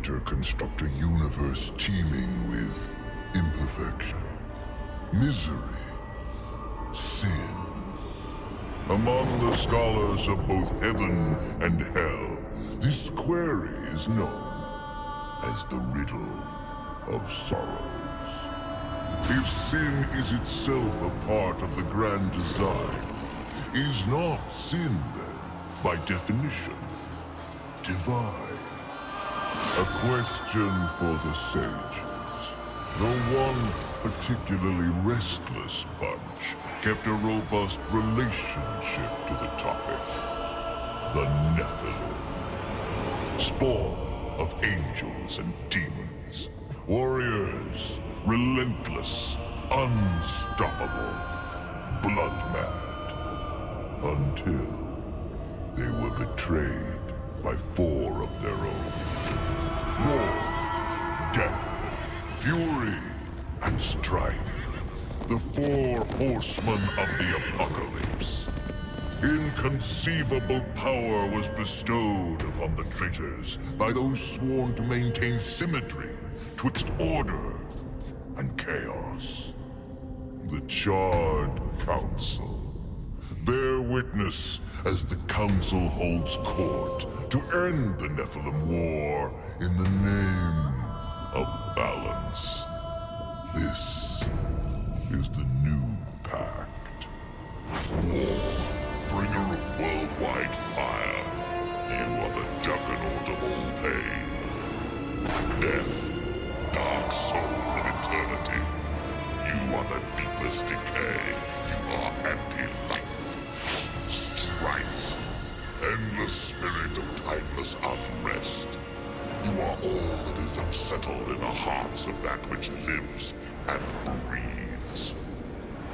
creator construct a universe teeming with imperfection, misery, sin. Among the scholars of both heaven and hell, this query is known as the riddle of sorrows. If sin is itself a part of the grand design, is not sin then, by definition, divine? A question for the sages. The one particularly restless bunch kept a robust relationship to the topic. The Nephilim. Spawn of angels and demons. Warriors, relentless, unstoppable, blood-mad. Until they were betrayed by four of their own. War, death, fury, and strife. The four horsemen of the apocalypse. Inconceivable power was bestowed upon the traitors by those sworn to maintain symmetry twixt order and chaos. The Charred Council. Bear witness as the Council holds court to end the Nephilim War in the name of balance. This is the new pact. War, bringer of worldwide fire. You are the juggernaut of all pain. Death, dark soul of eternity. You are the deepest decay. You are anti-life. Strife. Endless spirit of timeless unrest. You are all that is unsettled in the hearts of that which lives and breathes.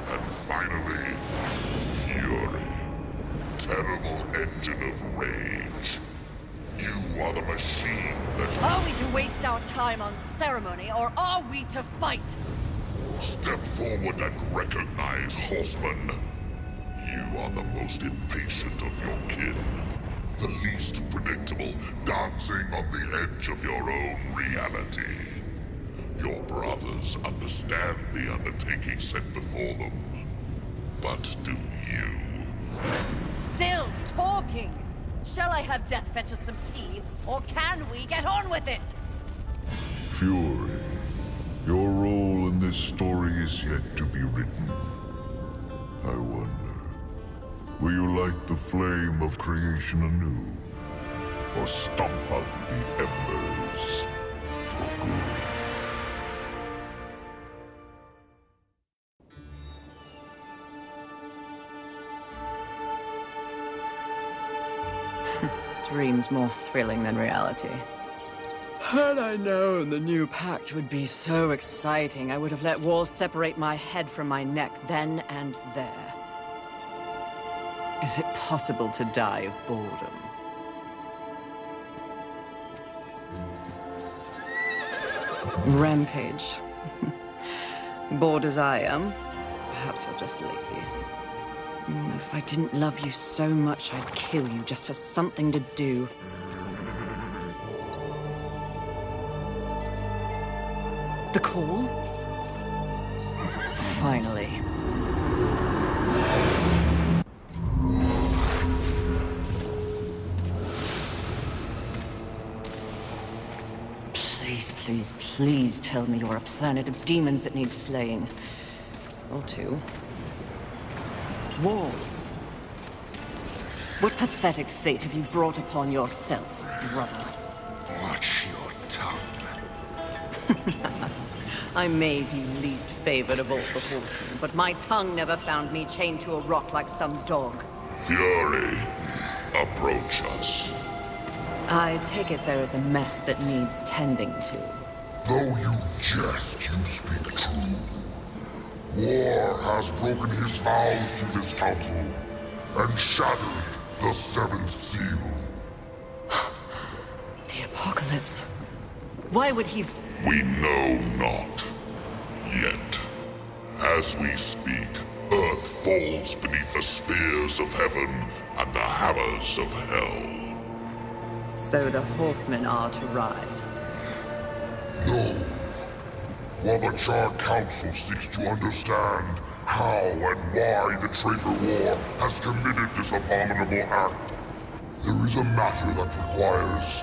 And finally, fury. Terrible engine of rage. You are the machine that... Are we to waste our time on ceremony, or are we to fight? Step forward and recognize, horseman. You are the most impatient of your kin. The least predictable, dancing on the edge of your own reality. Your brothers understand the undertaking set before them. But do you? Still talking! Shall I have Death fetch us some tea, or can we get on with it? Fury, your role in this story is yet to be written. I wonder, will you light the flame of creation anew? Or stomp out the embers for good? Dreams more thrilling than reality. Had I known the new pact would be so exciting, I would have let walls separate my head from my neck then and there. Is it possible to die of boredom? Rampage. Bored as I am, perhaps you're just lazy. If I didn't love you so much, I'd kill you just for something to do. The call? Finally. Please, please, please tell me you're a planet of demons that needs slaying. Or two. War. What pathetic fate have you brought upon yourself, brother? Watch your tongue. I may be least favored of all the horsemen, but my tongue never found me chained to a rock like some dog. Fury, approach us. I take it there is a mess that needs tending to. Though you jest, you speak true. War has broken his vows to this council and shattered the seventh seal. The apocalypse. Why would he... We know not. Yet. As we speak, Earth falls beneath the spears of heaven and the hammers of hell. So the horsemen are to ride. No. While the Charred Council seeks to understand how and why the traitor war has committed this abominable act, there is a matter that requires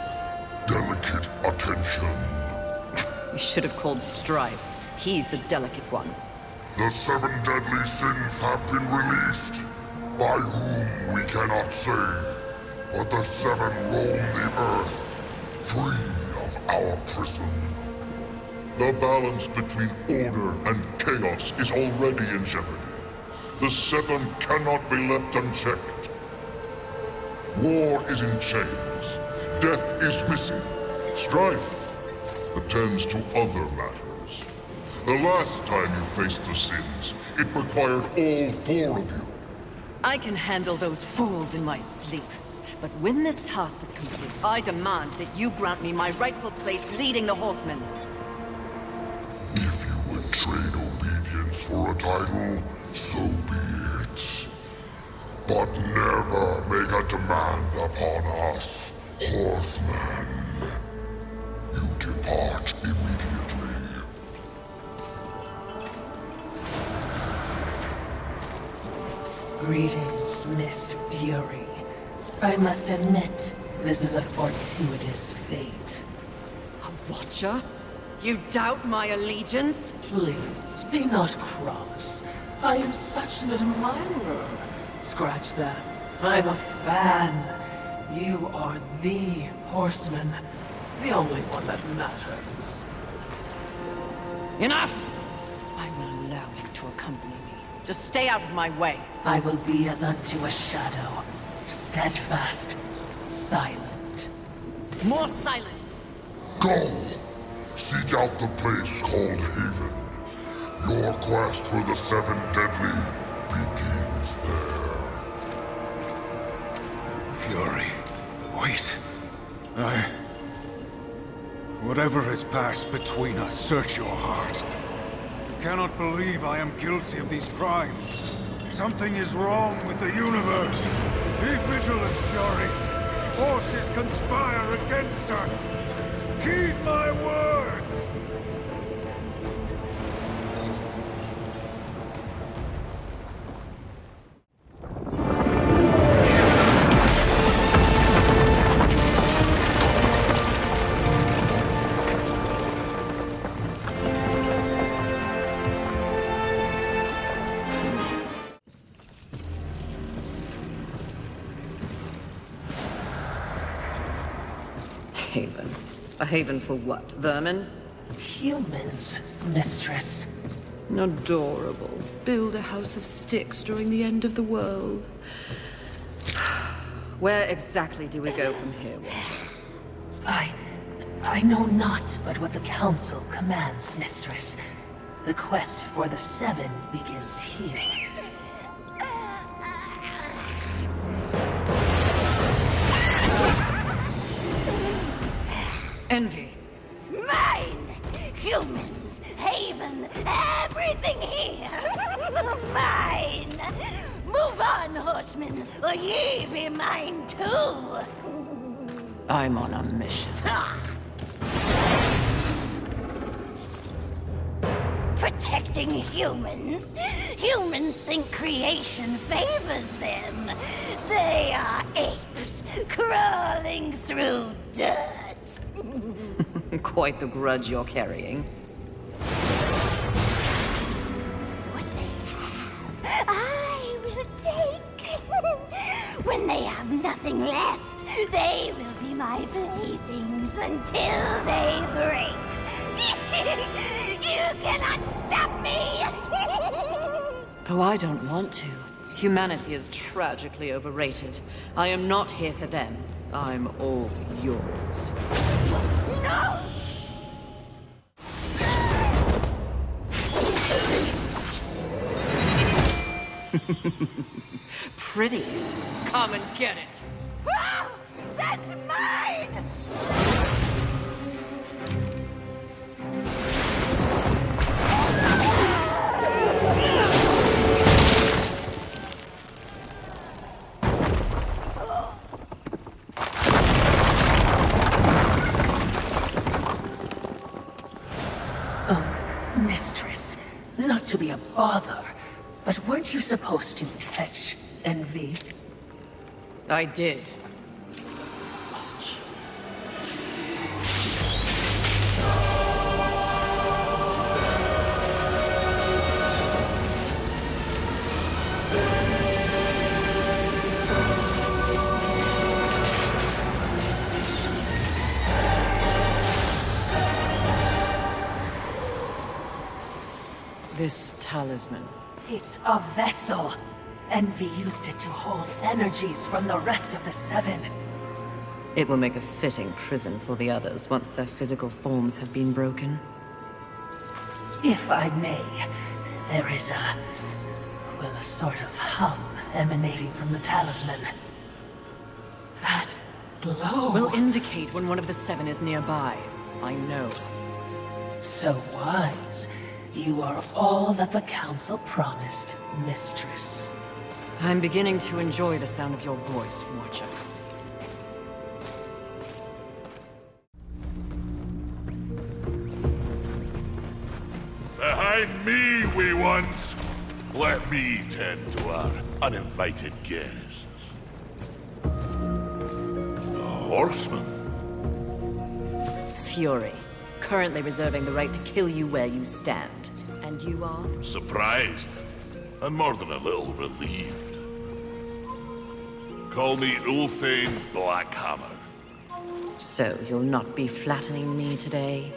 delicate attention. You should have called Strife. He's the delicate one. The 7 deadly sins have been released, by whom we cannot say, but the 7 roam the earth, free of our prison. The balance between order and chaos is already in jeopardy. The 7 cannot be left unchecked. War is in chains. Death is missing. Strife attends to other matters. The last time you faced the sins, it required all 4 of you. I can handle those fools in my sleep. But when this task is complete, I demand that you grant me my rightful place leading the Horsemen. If you would trade obedience for a title, so be it. But never make a demand upon us, Horsemen. You depart immediately. Greetings, Miss Fury. I must admit, this is a fortuitous fate. A Watcher? You doubt my allegiance? Please, be not cross. I am such an admirer. Scratch that. I'm a fan. You are the Horseman. The only one that matters. Enough! I will allow you to accompany me. Just stay out of my way. I will be as unto a shadow. Steadfast. Silent. More silence! Go! Seek out the place called Haven. Your quest for the 7 deadly begins there. Fury, wait. Whatever has passed between us, search your heart. You cannot believe I am guilty of these crimes. Something is wrong with the universe. Be vigilant, Fury. Forces conspire against us. Heed my words! Haven. A haven for what? Vermin? Humans, mistress. Adorable. Build a house of sticks during the end of the world. Where exactly do we go from here, Watcher? I know not but what the Council commands, mistress. The quest for the 7 begins here. Envy. Mine! Humans, Haven, everything here! Mine! Move on, horsemen, or ye be mine too! I'm on a mission. Protecting humans? Humans think creation favors them. They are apes, crawling through dirt. Quite the grudge you're carrying. What they have, I will take. When they have nothing left, they will be my playthings until they break. You cannot stop me! Oh, I don't want to. Humanity is tragically overrated. I am not here for them. I'm all yours. No! Pretty. Come and get it. Ah, that's mine! father. But weren't you supposed to catch envy? I did. This talisman. It's a vessel. Envy used it to hold energies from the rest of the Seven. It will make a fitting prison for the others once their physical forms have been broken. If I may, there is a sort of hum emanating from the talisman. That glow. Will indicate when one of the Seven is nearby. I know. So wise. You are all that the Council promised, Mistress. I'm beginning to enjoy the sound of your voice, Watcher. Behind me, wee ones! Let me tend to our uninvited guests. A horseman. Fury. Currently reserving the right to kill you where you stand. And you are? Surprised, and more than a little relieved. Call me Ulthane Blackhammer. So you'll not be flattening me today?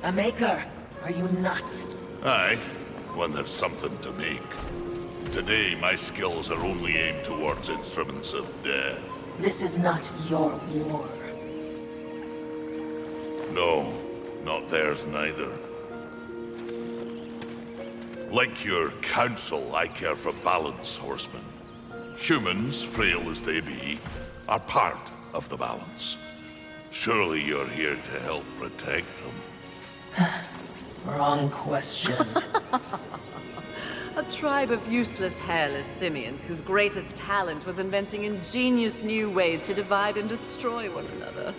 A maker, are you not? Aye, when there's something to make. Today, my skills are only aimed towards instruments of death. This is not your war. No, not theirs neither. Like your council, I care for balance, horsemen. Humans, frail as they be, are part of the balance. Surely you're here to help protect them. Wrong question. A tribe of useless, hairless simians whose greatest talent was inventing ingenious new ways to divide and destroy one another.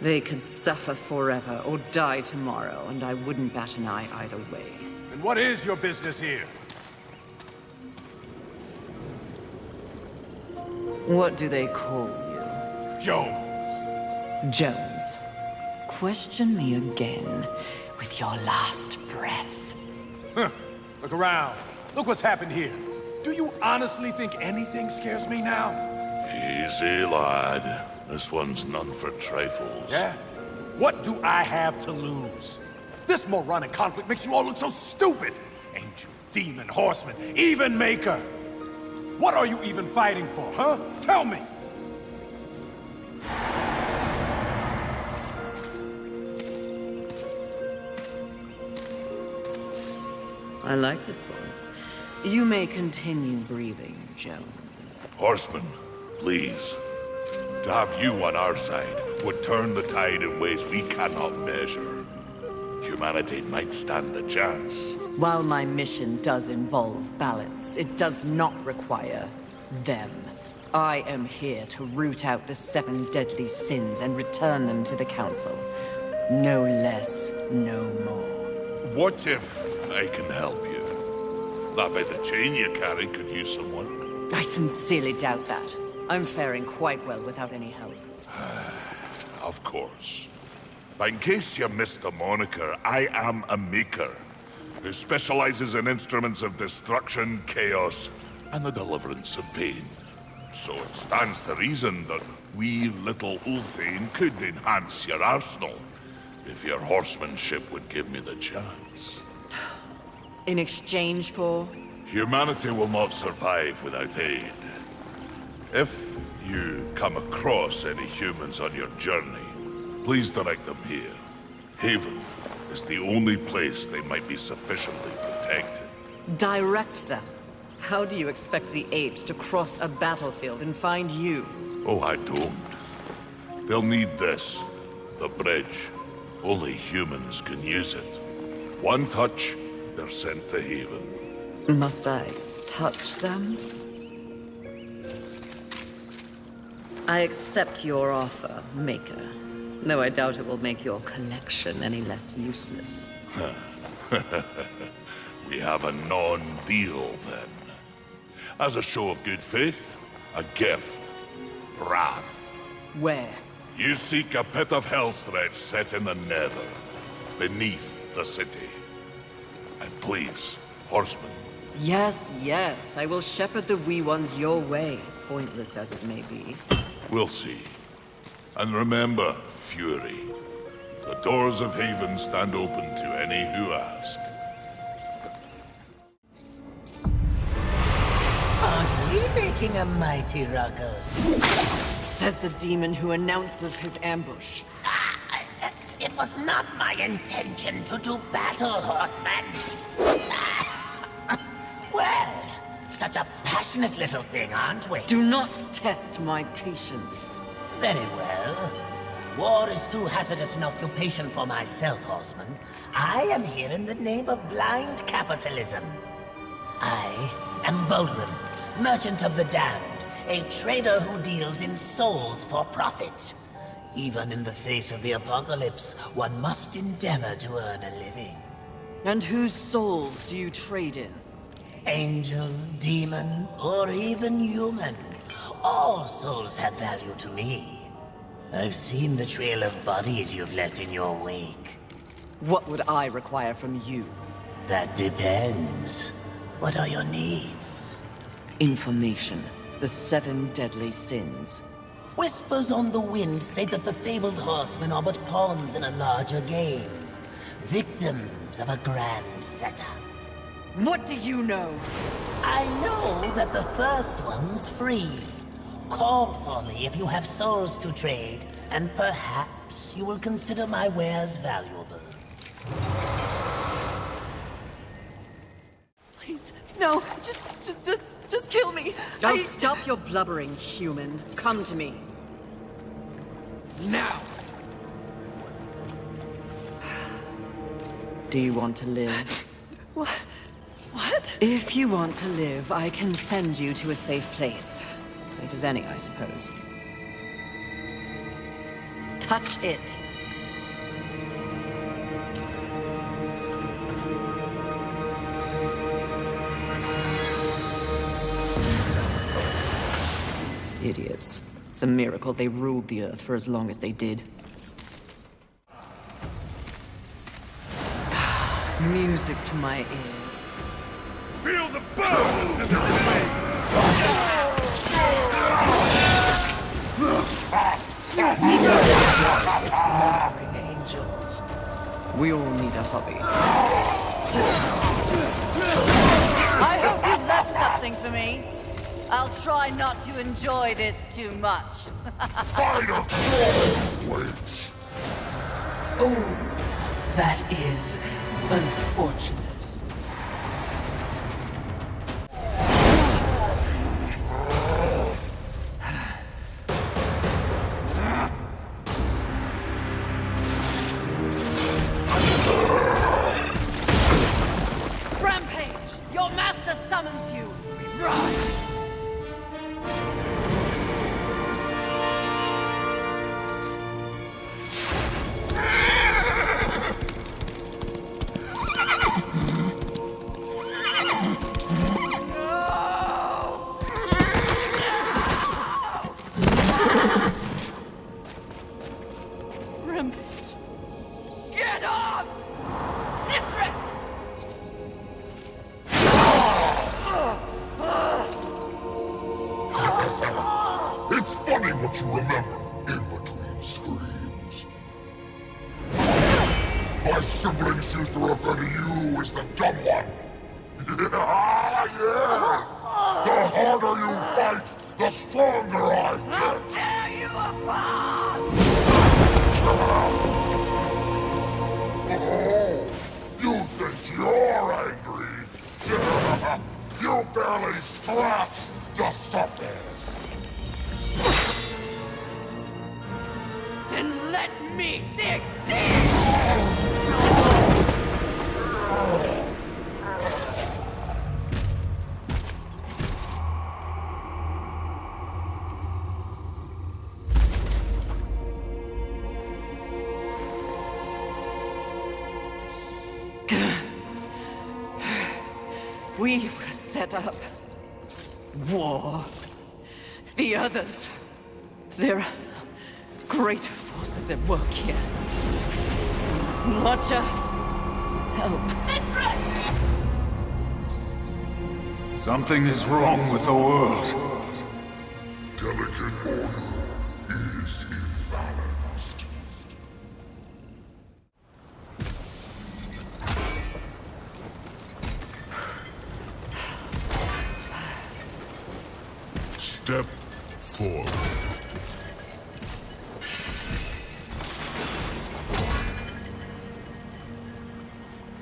They could suffer forever or die tomorrow, and I wouldn't bat an eye either way. And what is your business here? What do they call you? Jones. Jones. Question me again with your last breath. Huh. Look around. Look what's happened here. Do you honestly think anything scares me now? Easy, lad. This one's none for trifles. Yeah? What do I have to lose? This moronic conflict makes you all look so stupid. Ain't you demon, horseman, even maker? What are you even fighting for, huh? Tell me! I like this one. You may continue breathing, Jones. Horsemen, please. To have you on our side would turn the tide in ways we cannot measure. Humanity might stand a chance. While my mission does involve balance, it does not require them. I am here to root out the 7 deadly sins and return them to the Council. No less, no more. What if I can help you? That bit of chain you carry could use someone. I sincerely doubt that. I'm faring quite well without any help. Of course. But in case you missed the moniker, I am a maker who specializes in instruments of destruction, chaos, and the deliverance of pain. So it stands to reason that wee little Ulthane could enhance your arsenal if your horsemanship would give me the chance. In exchange for? Humanity will not survive without aid. If you come across any humans on your journey, please direct them here. Haven is the only place they might be sufficiently protected. Direct them? How do you expect the apes to cross a battlefield and find you? Oh, I don't. They'll need this. The bridge. Only humans can use it. One touch, they're sent to Haven. Must I touch them? I accept your offer, Maker. Though I doubt it will make your collection any less useless. We have a non-deal, then. As a show of good faith, a gift. Wrath. Where? You seek a pit of hellstretch set in the nether, beneath the city. And please, horsemen. Yes, yes, I will shepherd the wee ones your way, pointless as it may be. We'll see. And remember, Fury. The doors of Haven stand open to any who ask. Aren't we making a mighty ruckus? Says the demon who announces his ambush. It was not my intention to do battle, horseman. Well, such a passionate little thing, aren't we? Do not test my patience. Very well. War is too hazardous an occupation for myself, horseman. I am here in the name of blind capitalism. I am Volgrim, merchant of the damned, a trader who deals in souls for profit. Even in the face of the apocalypse, one must endeavor to earn a living. And whose souls do you trade in? Angel, demon, or even human. All souls have value to me. I've seen the trail of bodies you've left in your wake. What would I require from you? That depends. What are your needs? Information. The 7 deadly sins. Whispers on the wind say that the fabled horsemen are but pawns in a larger game. Victims of a grand setup. What do you know? I know that the first one's free. Call for me if you have souls to trade, and perhaps you will consider my wares valuable. Please, no, just kill me. Oh, stop your blubbering, human. Come to me. Now. Do you want to live? What? If you want to live, I can send you to a safe place. Safe as any, I suppose. Touch it. Idiots. It's a miracle they ruled the Earth for as long as they did. Music to my ears. Feel the burn in their flame! Slumbering angels. We all need a hobby. I hope you left something for me. I'll try not to enjoy this too much. Fighter Claw! Wait. Oh, that is unfortunate. Rampage! Your master summons you! Rise! Rampage! Get up! Mistress! It's funny what you remember in between screams. My siblings used to refer to you as the dumb one. Yes! The harder you fight, the stronger I get. Tear you apart! Oh, you think you're angry? You barely scratched the surface. Then let me dig We will set up war. The others, there are great forces at work here. Watcher, help. Something is wrong with the world. Delicate order is imbalanced. Step forward.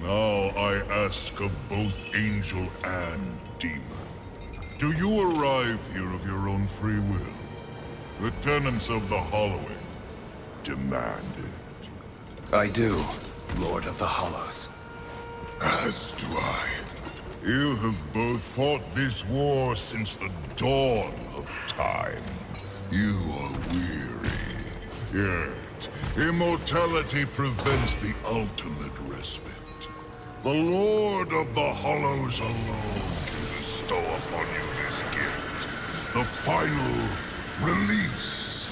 Now I ask of both angel and demon. Do you arrive here of your own free will? The tenets of the Hollowing demand it. I do, Lord of the Hollows. As do I. You have both fought this war since the dawn of time. You are weary. Yet, immortality prevents the ultimate respite. The Lord of the Hollows alone can bestow upon you this gift. The final release.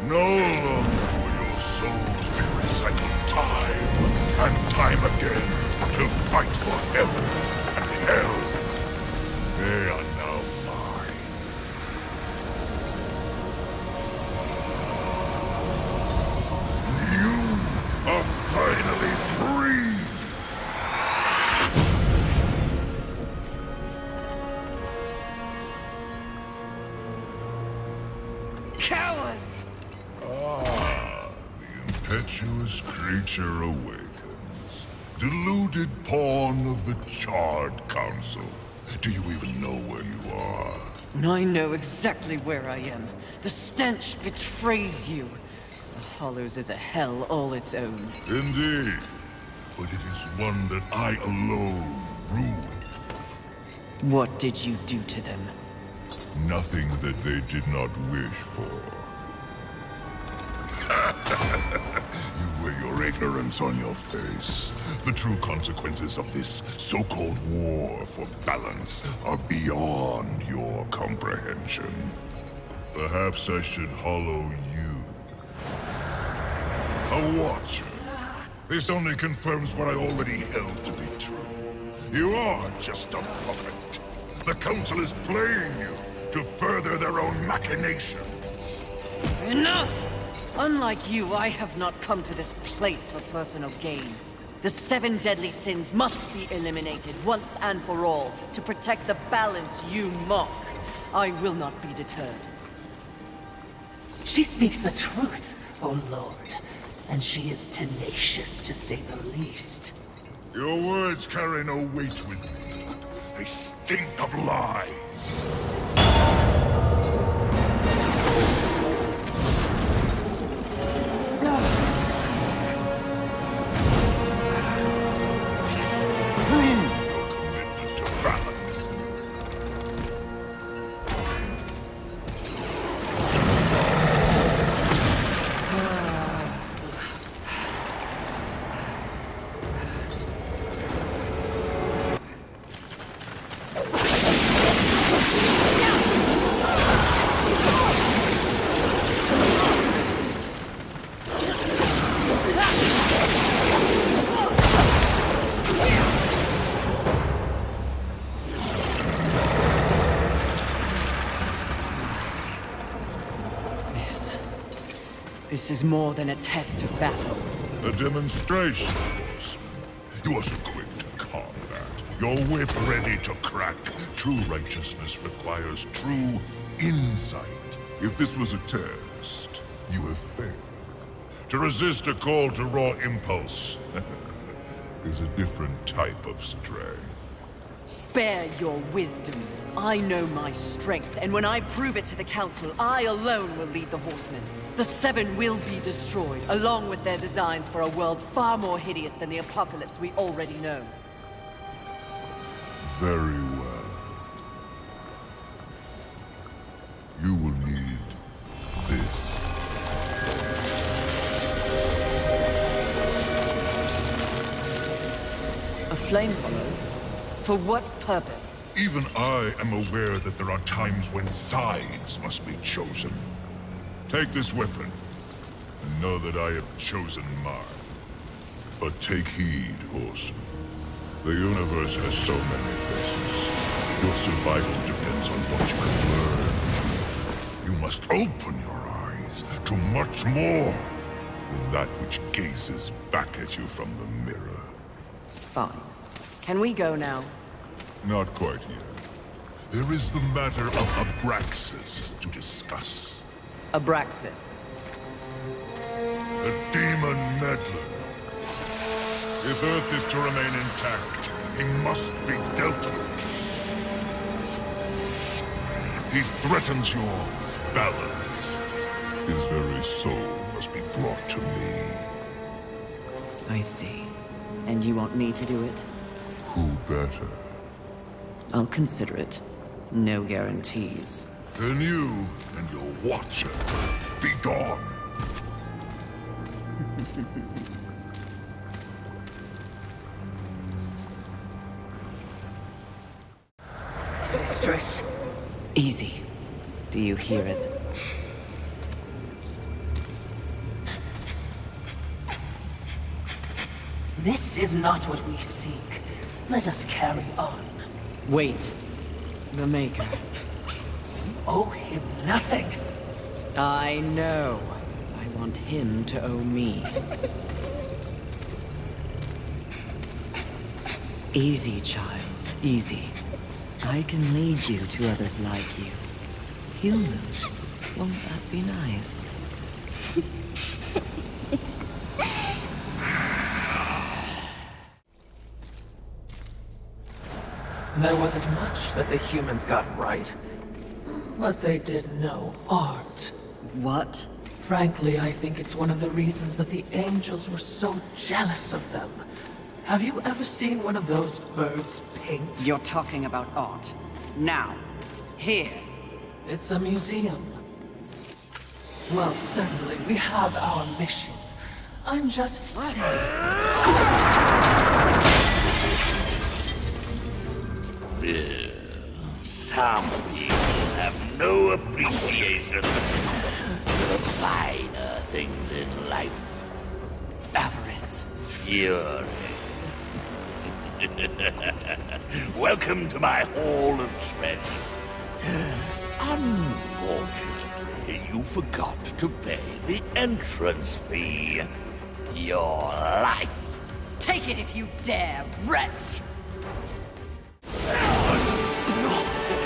No longer will your souls be recycled time and time again to fight for heaven and hell. They are now mine. You are finally free! Cowards! The impetuous creature awakens. Deluded pawn of the Charred Council. Do you even know where you are? I know exactly where I am. The stench betrays you. The Hollows is a hell all its own. Indeed. But it is one that I alone rule. What did you do to them? Nothing that they did not wish for. You wear your ignorance on your face. The true consequences of this so-called war for balance are beyond your comprehension. Perhaps I should hollow you. A watcher. This only confirms what I already held to be true. You are just a puppet. The Council is playing you to further their own machination. Enough! Unlike you, I have not come to this place for personal gain. The 7 deadly sins must be eliminated once and for all to protect the balance you mock. I will not be deterred. She speaks the truth, O Lord, and she is tenacious to say the least. Your words carry no weight with me. They stink of lies. Prove your commitment to balance. This is more than a test of battle. A demonstration, horseman. You are so quick to combat. Your whip ready to crack. True righteousness requires true insight. If this was a test, you have failed. To resist a call to raw impulse is a different type of strength. Spare your wisdom. I know my strength, and when I prove it to the Council, I alone will lead the Horsemen. The 7 will be destroyed, along with their designs for a world far more hideous than the apocalypse we already know. Very well. You will need this. A flame hollow? For what purpose? Even I am aware that there are times when sides must be chosen. Take this weapon, and know that I have chosen mine. But take heed, horseman. The universe has so many faces. Your survival depends on what you have learned. You must open your eyes to much more than that which gazes back at you from the mirror. Fine. Can we go now? Not quite yet. There is the matter of Abraxas to discuss. Abraxas. The demon meddler. If Earth is to remain intact, he must be dealt with. He threatens your balance. His very soul must be brought to me. I see. And you want me to do it? Who better? I'll consider it. No guarantees. Then you and your watcher be gone. Mistress. Easy. Do you hear it? This is not what we seek. Let us carry on. Wait. The Maker. Owe him nothing. I know. I want him to owe me. Easy, child. Easy. I can lead you to others like you. Humans. Won't that be nice? There wasn't much that the humans got right. But they did know art. What? Frankly, I think it's one of the reasons that the angels were so jealous of them. Have you ever seen one of those birds paint? You're talking about art. Now. Here. It's a museum. Well, certainly, we have our mission. I'm just saying. Some people have no appreciation for the finer things in life. Avarice. Fury. Welcome to my Hall of Treasure. Unfortunately, you forgot to pay the entrance fee. Your life. Take it if you dare, wretch!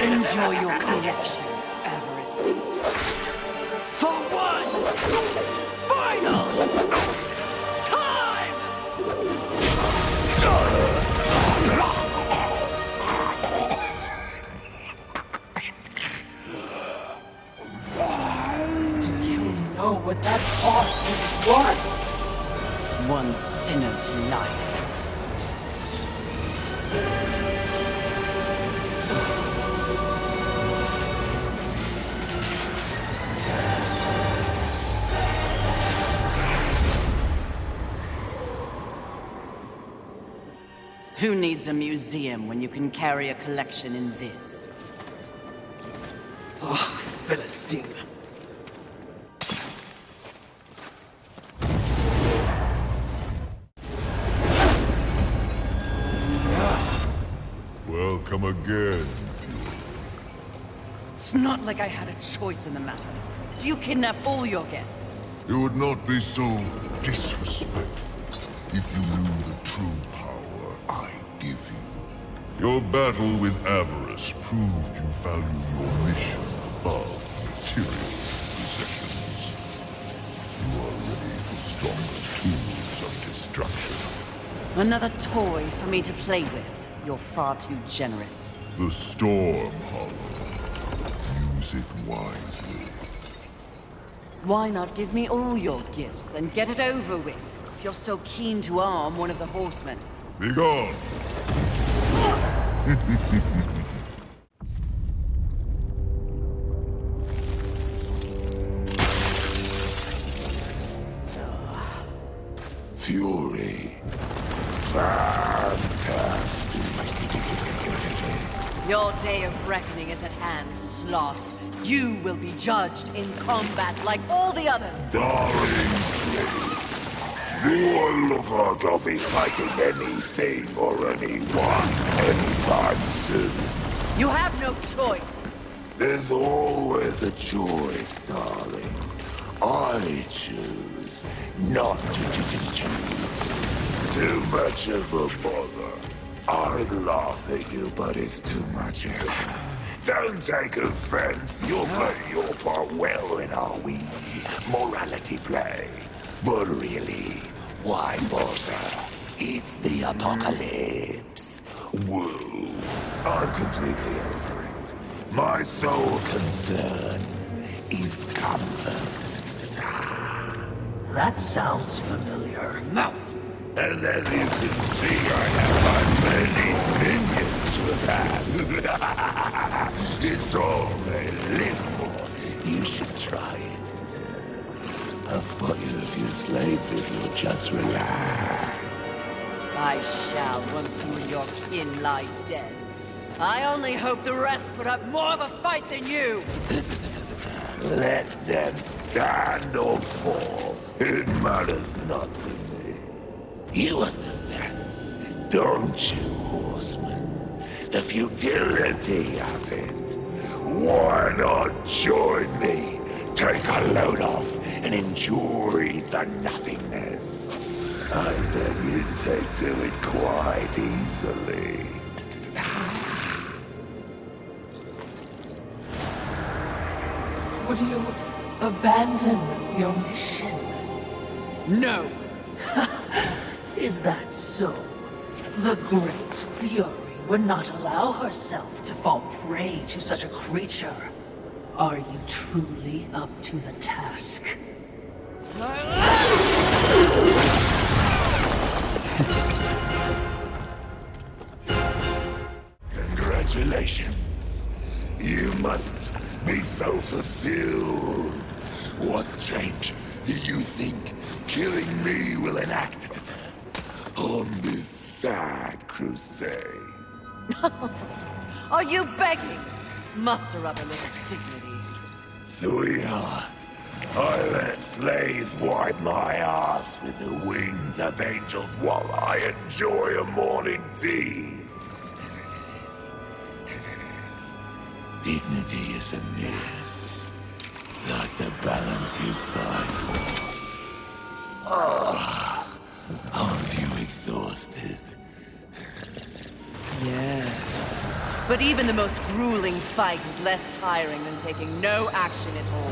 Enjoy your collection, Avarice. For one final time! Do you know what that art is worth? One sinner's life. Who needs a museum when you can carry a collection in this? Oh, Philistine. Welcome again, Fury. It's not like I had a choice in the matter. Do you kidnap all your guests? You would not be so disrespectful if you knew the true power I give you. Your battle with Avarice proved you value your mission above material possessions. You are ready for stronger tools of destruction. Another toy for me to play with. You're far too generous. The Storm Hollow. Use it wisely. Why not give me all your gifts and get it over with, if you're so keen to arm one of the horsemen? Be gone! Fury. Fantastic. Your day of reckoning is at hand, Sloth. You will be judged in combat like all the others. Darling, do I look like I'll be fighting anything or anyone anytime soon? You have no choice. There's always a choice, darling. I choose not to choose. Too much of a bother. I'd laugh at you, but it's too much effort. Don't take offense. You're playing your part well in our wee morality play. But really, why bother? It's the apocalypse. Woo. I'm completely over it. My sole concern is comfort. That sounds familiar. Mouth! And then you can see I have my many minions for that. It's all they live for. You should try it. I've bought you a few slaves if you'll just relax. I shall once you and your kin lie dead. I only hope the rest put up more of a fight than you! Let them stand or fall. It matters not to me. You understand, don't you, horseman? The futility of it. Why not join me? Take a load off and enjoy the nothingness. I bet you'd take to it quite easily. Would you abandon your mission? No! Is that so? The Great Fury would not allow herself to fall prey to such a creature. Are you truly up to the task? Congratulations. You must be so fulfilled. What change do you think killing me will enact on this sad crusade? Are you begging? Muster up a little dignity. Sweetheart, I let slaves wipe my ass with the wings of angels while I enjoy a morning tea. Dignity is a myth, like the balance you fight for. Aren't you exhausted? Yes. But even the most grueling fight is less tiring than taking no action at all.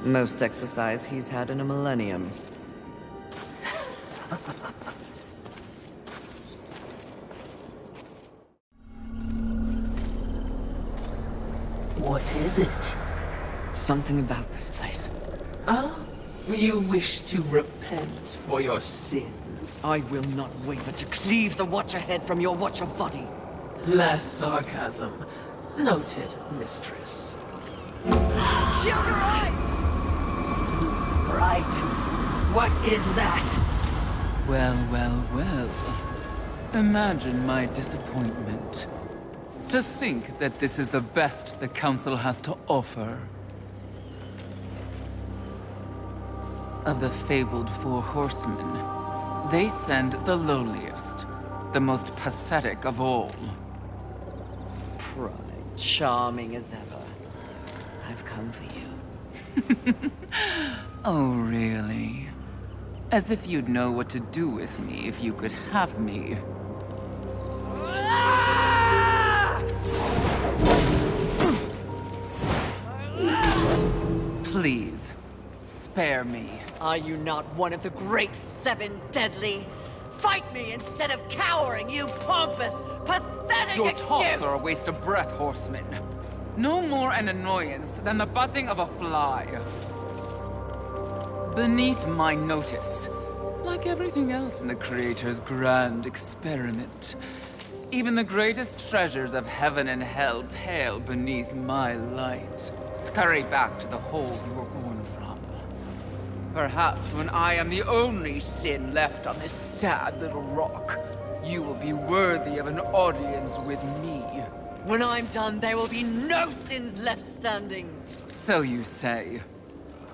Most exercise he's had in a millennium. What is it? Something about this place. Ah, you wish to repent for your sins. I will not waver to cleave the Watcher head from your Watcher body. Less sarcasm. Noted, mistress. Shield your eyes! Right. What is that? Well, well, well. Imagine my disappointment. To think that this is the best the Council has to offer. Of the fabled Four Horsemen, they send the lowliest, the most pathetic of all. Pride, charming as ever. I've come for you. Oh, really? As if you'd know what to do with me if you could have me. Please, spare me. Are you not one of the great seven deadly? Fight me instead of cowering, you pompous, pathetic Your excuse! taunts are a waste of breath, horseman. No more an annoyance than the buzzing of a fly. Beneath my notice, like everything else in the Creator's grand experiment, even the greatest treasures of heaven and hell pale beneath my light. Scurry back to the hole you were born from. Perhaps when I am the only sin left on this sad little rock, you will be worthy of an audience with me. When I'm done, there will be no sins left standing. So you say.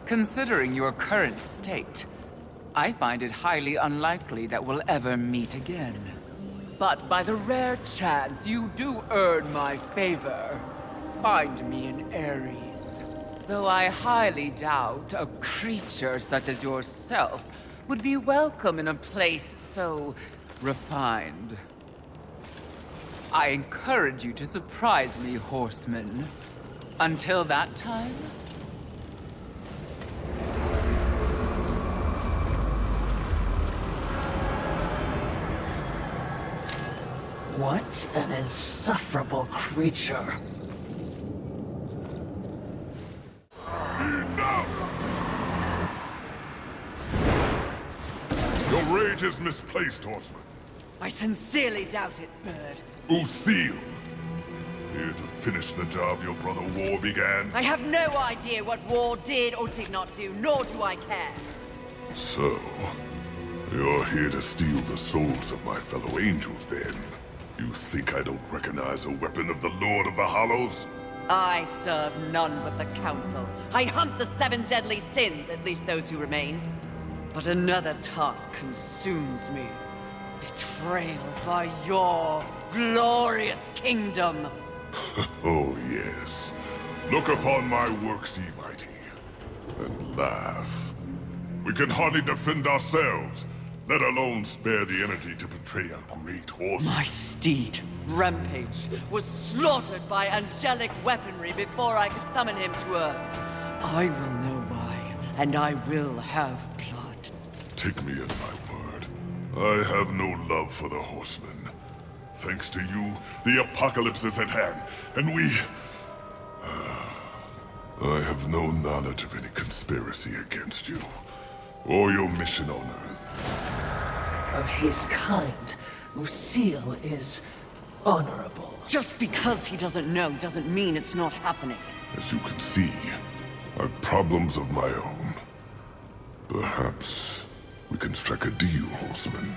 Considering your current state, I find it highly unlikely that we'll ever meet again. But by the rare chance you do earn my favor, find me in Ares. Though I highly doubt a creature such as yourself would be welcome in a place so refined. I encourage you to surprise me, horseman. Until that time... What an insufferable creature. Enough! Your rage is misplaced, horseman. I sincerely doubt it, Bird. Usil, here to finish the job your brother War began. I have no idea what War did or did not do, nor do I care. So, you're here to steal the souls of my fellow angels, then? You think I don't recognize a weapon of the Lord of the Hollows? I serve none but the Council. I hunt the 7 deadly sins, at least those who remain. But another task consumes me. Betrayal by your glorious kingdom. Oh, yes. Look upon my works, ye mighty, and laugh. We can hardly defend ourselves, let alone spare the energy to betray a great horse. My steed, Rampage, was slaughtered by angelic weaponry before I could summon him to Earth. I will know why, and I will have blood. Take me at my word. I have no love for the horsemen. Thanks to you, the apocalypse is at hand, and we... I have no knowledge of any conspiracy against you, or your mission on Earth. Of his kind, Lucille is honorable. Just because he doesn't know doesn't mean it's not happening. As you can see, I've problems of my own. Perhaps we can strike a deal, horseman.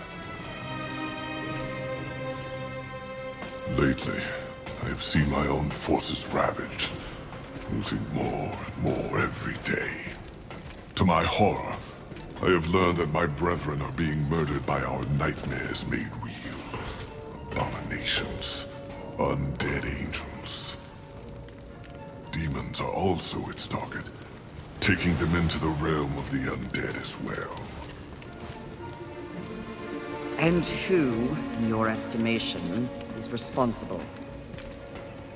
Lately, I have seen my own forces ravaged, losing more and more every day. To my horror, I have learned that my brethren are being murdered by our nightmares made real. Abominations, undead angels. Demons are also its target, taking them into the realm of the undead as well. And who, in your estimation, is responsible?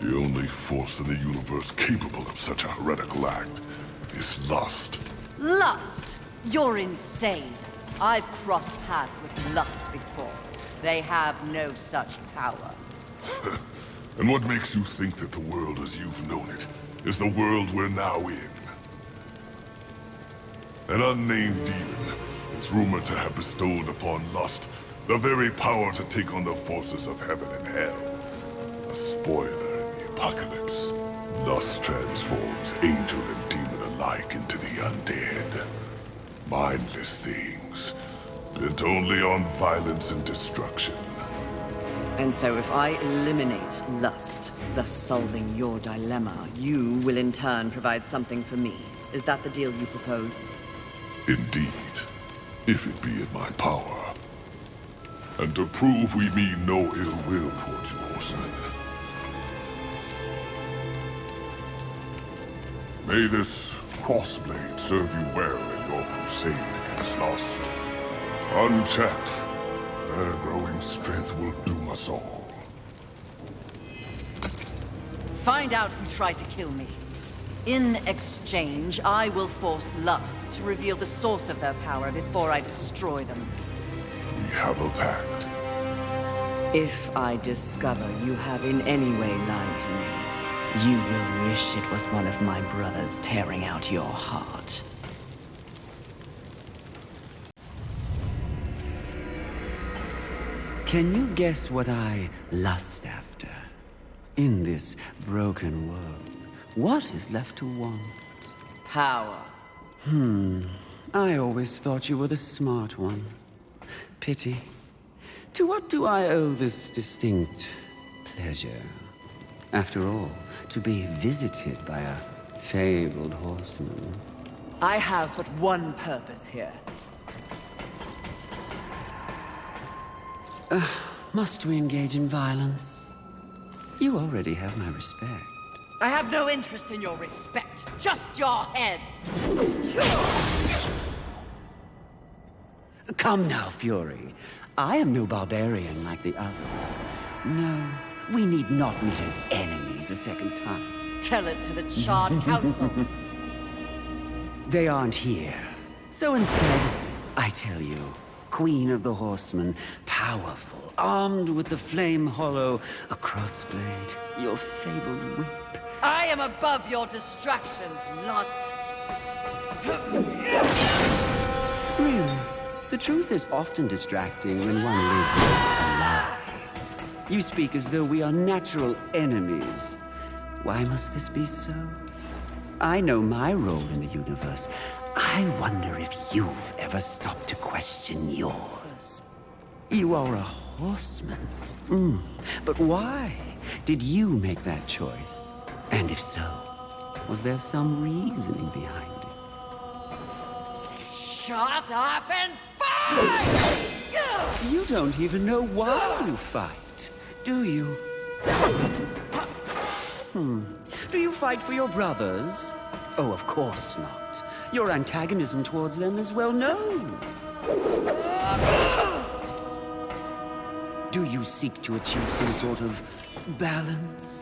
The only force in the universe capable of such a heretical act is lust. Lust? You're insane. I've crossed paths with lust before. They have no such power. And what makes you think that the world as you've known it is the world we're now in? An unnamed demon is rumored to have bestowed upon lust the very power to take on the forces of heaven and hell. A spoiler in the apocalypse. Lust transforms angel and demon alike into the undead. Mindless things, bent only on violence and destruction. And so if I eliminate lust, thus solving your dilemma, you will in turn provide something for me. Is that the deal you propose? Indeed, if it be in my power. And to prove we mean no ill will towards you, horsemen. May this crossblade serve you well in your crusade against lust. Unchecked, their growing strength will doom us all. Find out who tried to kill me. In exchange, I will force lust to reveal the source of their power before I destroy them. We have a pact. If I discover you have in any way lied to me, You will wish it was one of my brothers tearing out your heart. Can you guess what I lust after? In this broken world, what is left to want? Power. I always thought you were the smart one. Pity. To what do I owe this distinct pleasure? After all, to be visited by a fabled horseman. I have but one purpose here. Must we engage in violence? You already have my respect. I have no interest in your respect, just your head. Come now, Fury. I am no barbarian like the others. No, we need not meet as enemies a second time. Tell it to the Charred Council. They aren't here. So instead, I tell you, Queen of the Horsemen, powerful, armed with the flame hollow, a crossblade, your fabled whip. I am above your distractions, lust. Really? The truth is often distracting when one lives a lie. You speak as though we are natural enemies. Why must this be so? I know my role in the universe. I wonder if you've ever stopped to question yours. You are a horseman. But why did you make that choice? And if so, was there some reasoning behind it? Shut up and fight! You don't even know why you fight, do you? Do you fight for your brothers? Oh, of course not. Your antagonism towards them is well known. Do you seek to achieve some sort of balance?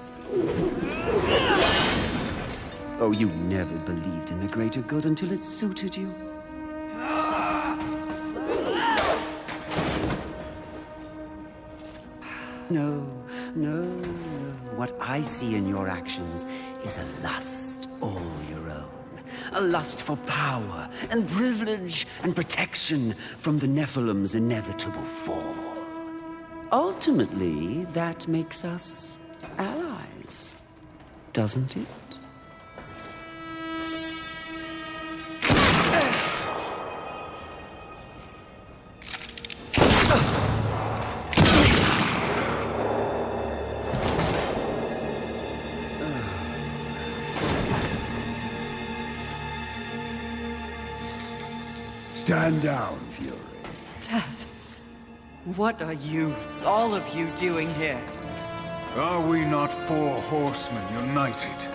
Oh, you never believed in the greater good until it suited you. No. What I see in your actions is a lust all your own. A lust for power and privilege and protection from the Nephilim's inevitable fall. Ultimately, that makes us allies, doesn't it? Stand down, Fury. Death. What are you, all of you, doing here? Are we not four horsemen united?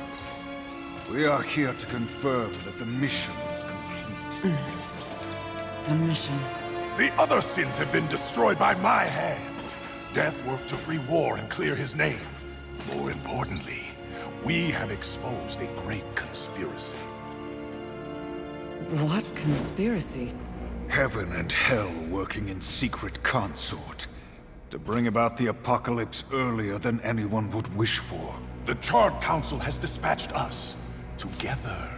We are here to confirm that the mission is complete. The mission. The other sins have been destroyed by my hand. Death worked to free War and clear his name. More importantly, we have exposed a great conspiracy. What conspiracy? Heaven and hell working in secret consort to bring about the apocalypse earlier than anyone would wish for. The Charred Council has dispatched us together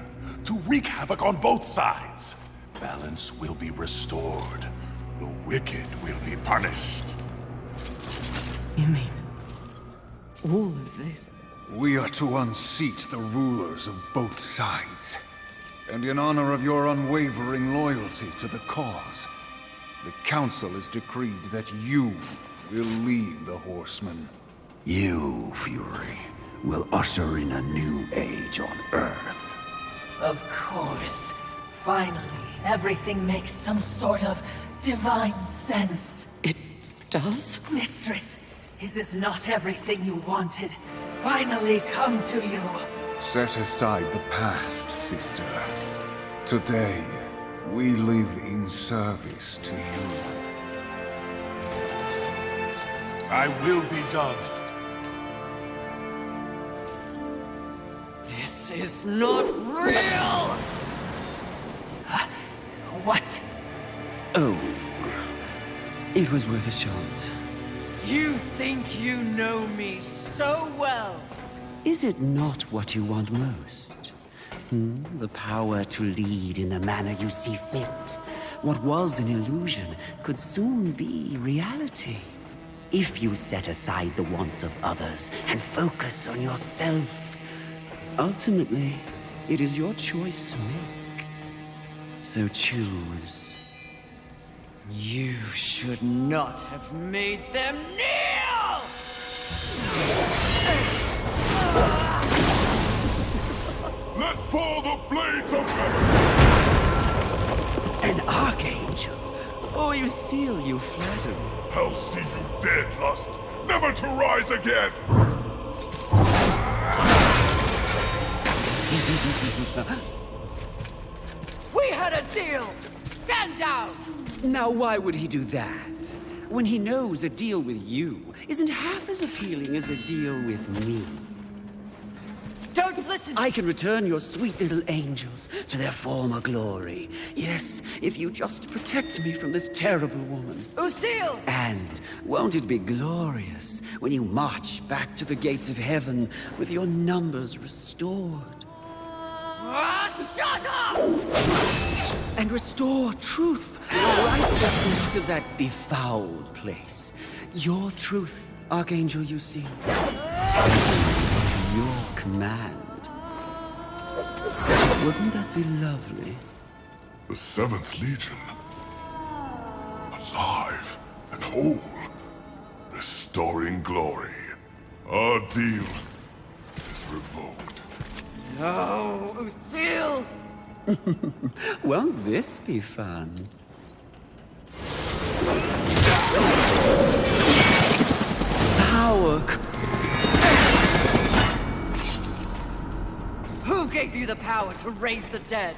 to wreak havoc on both sides. Balance will be restored. The wicked will be punished. You mean all of this? We are to unseat the rulers of both sides. And in honor of your unwavering loyalty to the cause, the Council has decreed that you will lead the Horsemen. You, Fury, will usher in a new age on Earth. Of course. Finally, everything makes some sort of divine sense. It does? Mistress, is this not everything you wanted? Finally come to you. Set aside the past, sister. Today, we live in service to you. I will be done. This is not real! What? Oh, it was worth a shot. You think you know me so well? Is it not what you want most? The power to lead in the manner you see fit. What was an illusion could soon be reality. If you set aside the wants of others and focus on yourself. Ultimately, it is your choice to make. So choose. You should not have made them kneel! Let fall the blades of heaven! An archangel? Oh, you seal, you flatter. I'll see you dead, Lust, never to rise again! We had a deal! Stand down! Now why would he do that? When he knows a deal with you isn't half as appealing as a deal with me. Don't listen! I can return your sweet little angels to their former glory. Yes, if you just protect me from this terrible woman. Lucille! And won't it be glorious when you march back to the gates of heaven with your numbers restored? Shut up! And restore truth, righteousness to that befouled place. Your truth, Archangel, you see. Your command. Wouldn't that be lovely? The 7th Legion. Alive and whole. Restoring glory. Our deal is revoked. No, Lucille! Won't this be fun? Power. Who gave you the power to raise the dead?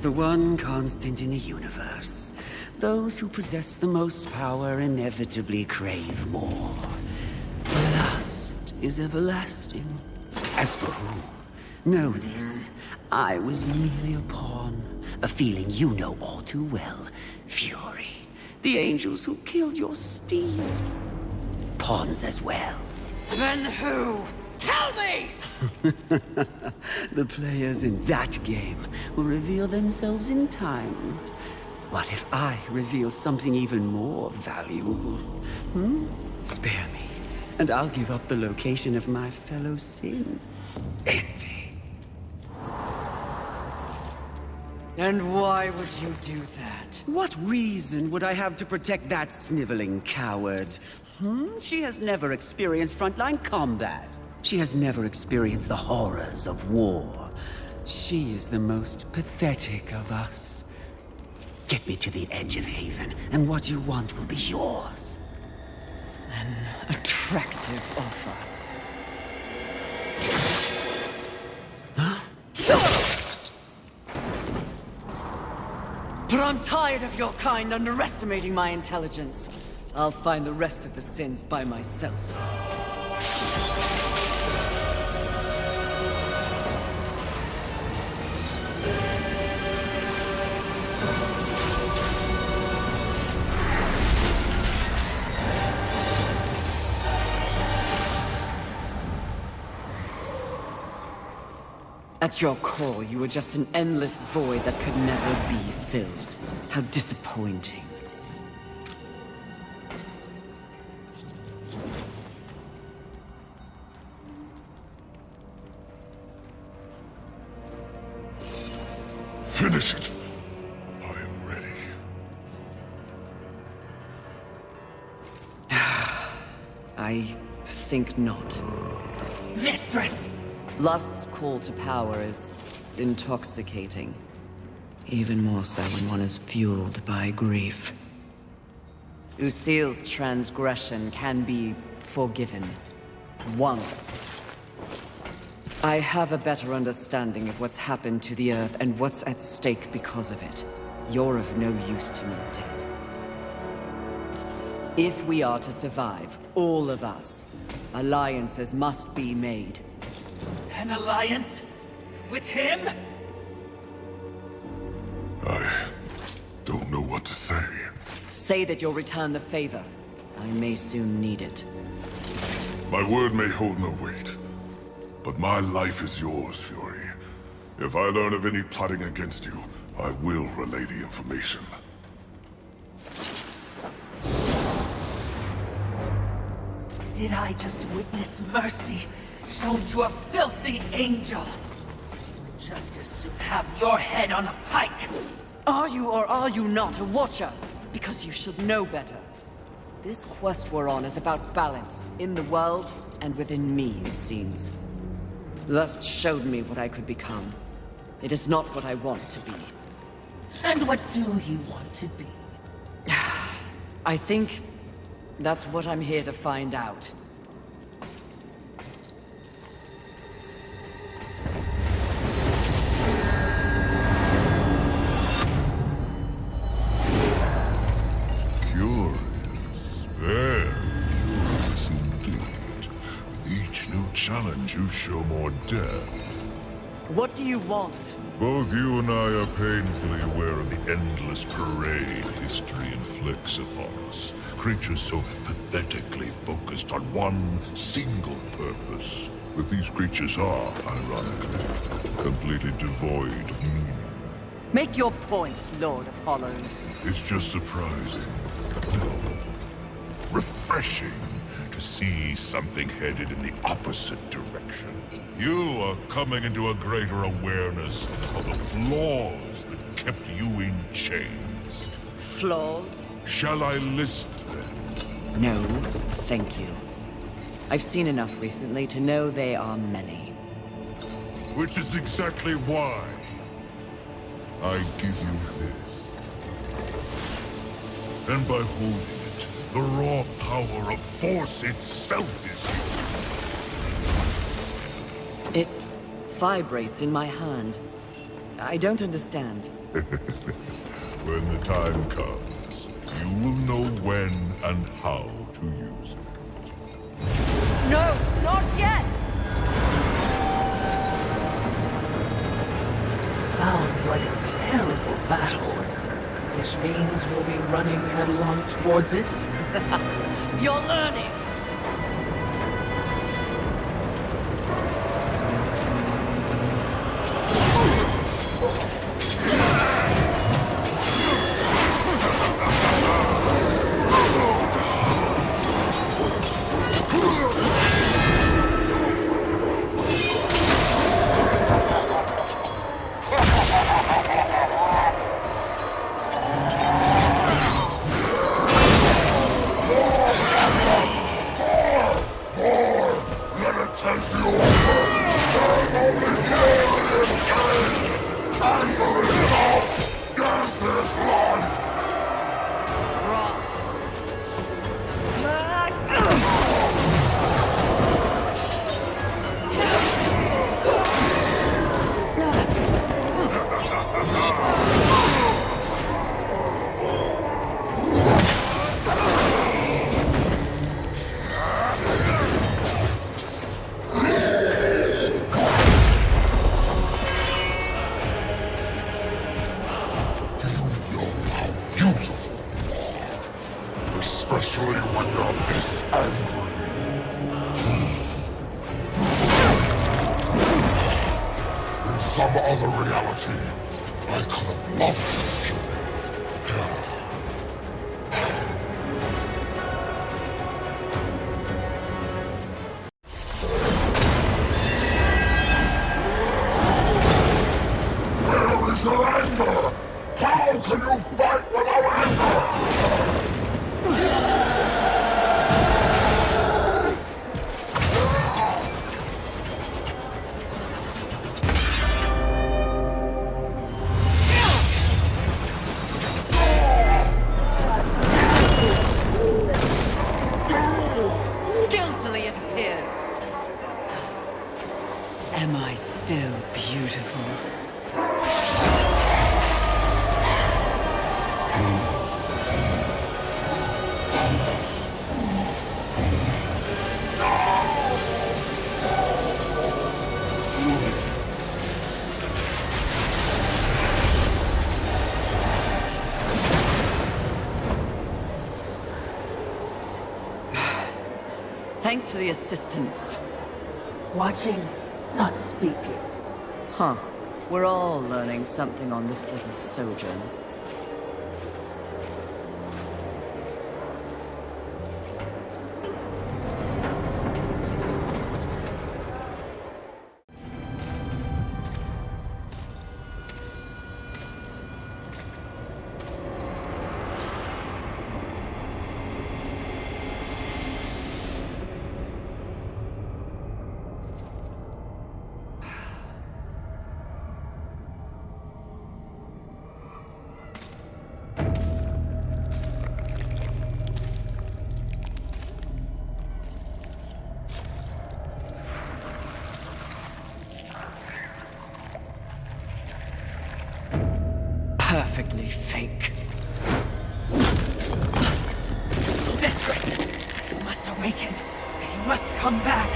The one constant in the universe. Those who possess the most power inevitably crave more. Lust is everlasting. As for who? Know this. I was merely a pawn. A feeling you know all too well. Fury. The angels who killed your steed. Pawns as well. Then who? Tell me! The players in that game will reveal themselves in time. What if I reveal something even more valuable? Spare me, and I'll give up the location of my fellow sin. Envy. And why would you do that? What reason would I have to protect that sniveling coward? She has never experienced frontline combat. She has never experienced the horrors of war. She is the most pathetic of us. Get me to the edge of Haven, and what you want will be yours. An attractive offer. But I'm tired of your kind underestimating my intelligence. I'll find the rest of the sins by myself. At your core, you were just an endless void that could never be filled. How disappointing. Finish it. I am ready. I think not. Mistress! Lust's call to power is intoxicating. Even more so when one is fueled by grief. Lucille's transgression can be forgiven. Once. I have a better understanding of what's happened to the Earth and what's at stake because of it. You're of no use to me, dead. If we are to survive, all of us, alliances must be made. An alliance? With him? I don't know what to say. Say that you'll return the favor. I may soon need it. My word may hold no weight, but my life is yours, Fury. If I learn of any plotting against you, I will relay the information. Did I just witness mercy shown to a filthy angel? Just as soon have your head on a pike. Are you or are you not a Watcher? Because you should know better. This quest we're on is about balance, in the world and within me, it seems. Lust showed me what I could become. It is not what I want to be. And what do you want to be? I think that's what I'm here to find out. Curious, very curious indeed. With each new challenge, you show more depth. What do you want? Both you and I are painfully aware of the endless parade history inflicts upon us. Creatures so pathetically focused on one single purpose. But these creatures are, ironically, completely devoid of meaning. Make your point, Lord of Hollows. It's just surprising. No. Refreshing to see something headed in the opposite direction. You are coming into a greater awareness of the flaws that kept you in chains. Flaws? Shall I list them? No, thank you. I've seen enough recently to know they are many. Which is exactly why I give you this. And by holding it, the raw power of Force itself is It vibrates in my hand. I don't understand. When the time comes, you will know when and how to use it. No, not yet! Sounds like a terrible battle. Which means we'll be running headlong towards it. You're learning! Especially when you're this angry. In some other reality, I could have loved you, Fury. Where is your anger? How can you fight without anger? Thanks for the assistance. Watching, not speaking. Huh. We're all learning something on this little sojourn. Perfectly fake. Mistress! You must awaken. You must come back.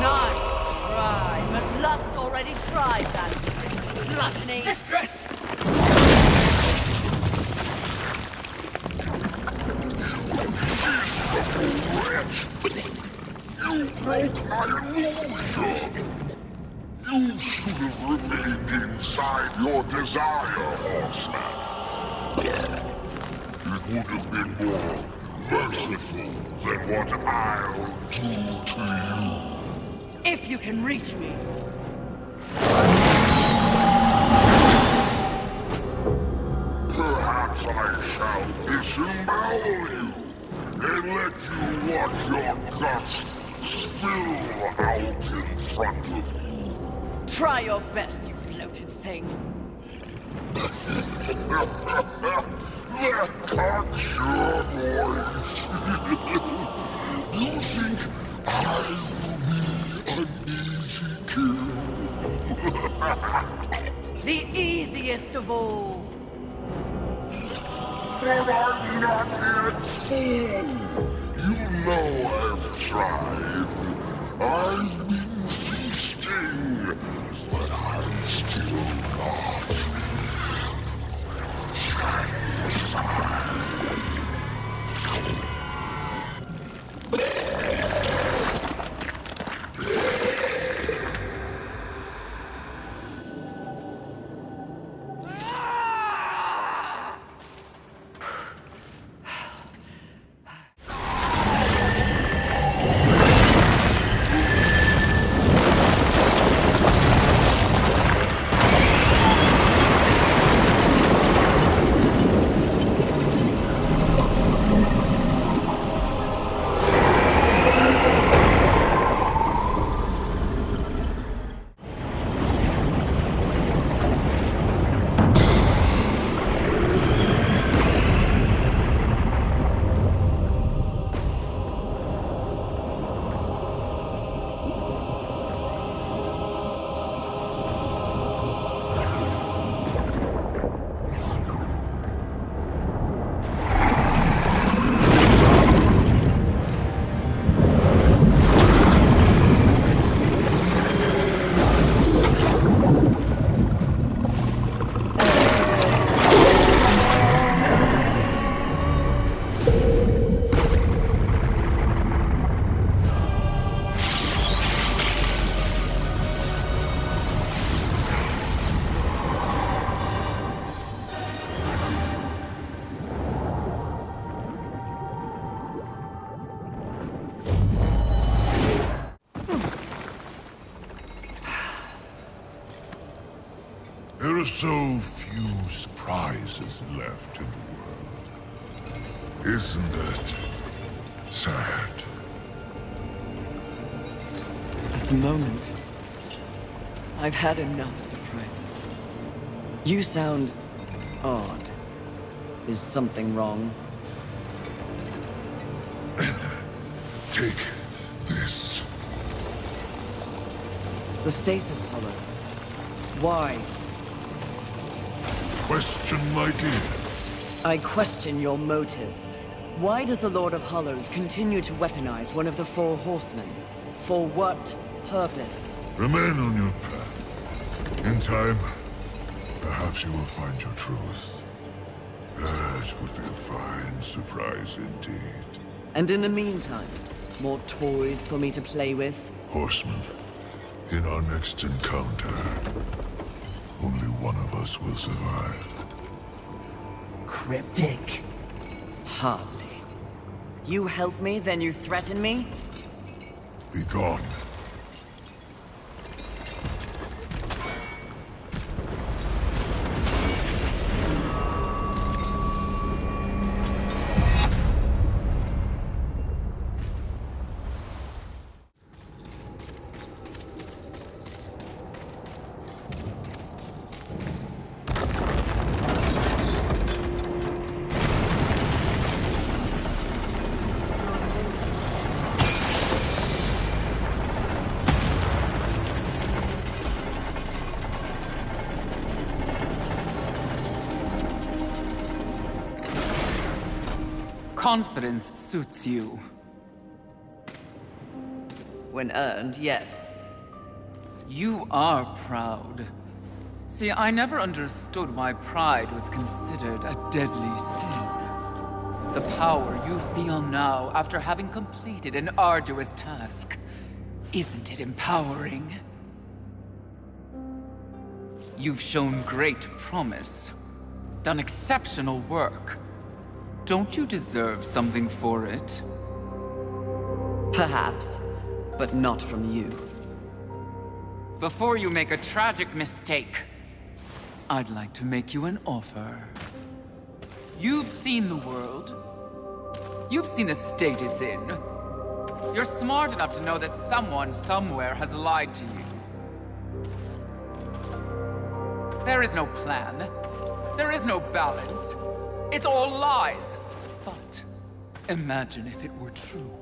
Nice try, but Lust already tried that trick. Gluttony! Mistress! You broke my illusion! You should have remained inside your desire, horseman. It would have been more merciful than what I'll do to you. If you can reach me. Perhaps I shall disembowel you and let you watch your guts spill out in front of you. Try your best, you bloated thing. That cocks your voice. You think I will be an easy kill? The easiest of all. But I'm not yet full. You know I've tried. I've been feasting, but I'm still not satisfied. There are so few surprises left in the world. Isn't that sad? At the moment, I've had enough surprises. You sound odd. Is something wrong? Take this. The stasis hollow. Why? Question my gift. I question your motives. Why does the Lord of Hollows continue to weaponize one of the four horsemen? For what purpose? Remain on your path. In time, perhaps you will find your truth. That would be a fine surprise indeed. And in the meantime, more toys for me to play with? Horseman, in our next encounter, only one of us will survive. Cryptic. Hardly. You help me, then you threaten me? Be gone. Confidence suits you. When earned, yes. You are proud. See, I never understood why pride was considered a deadly sin. The power you feel now after having completed an arduous task, isn't it empowering? You've shown great promise, done exceptional work. Don't you deserve something for it? Perhaps, but not from you. Before you make a tragic mistake, I'd like to make you an offer. You've seen the world. You've seen the state it's in. You're smart enough to know that someone somewhere has lied to you. There is no plan. There is no balance. It's all lies. But imagine if it were true.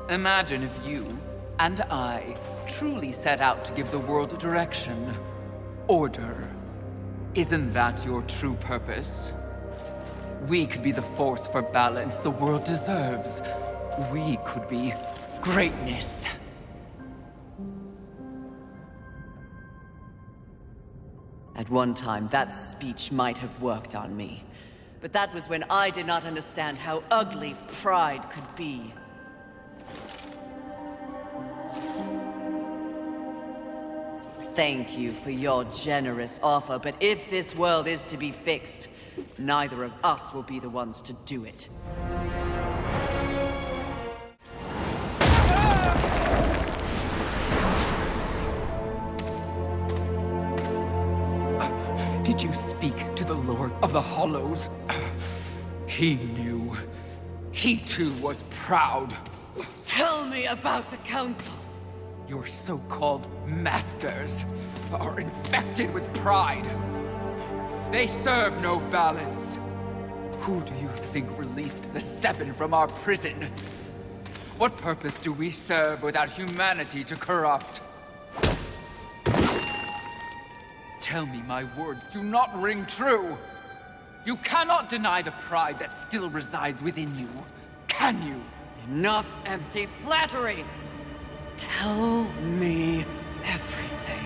Imagine if you and I truly set out to give the world direction, order. Isn't that your true purpose? We could be the force for balance the world deserves. We could be greatness. At one time, that speech might have worked on me. But that was when I did not understand how ugly pride could be. Thank you for your generous offer, but if this world is to be fixed, neither of us will be the ones to do it. Did you speak to the Lord of the Hollows? He knew. He too was proud. Tell me about the Council! Your so-called masters are infected with pride. They serve no balance. Who do you think released the Seven from our prison? What purpose do we serve without humanity to corrupt? Tell me my words do not ring true. You cannot deny the pride that still resides within you, can you? Enough empty flattery! Tell me everything.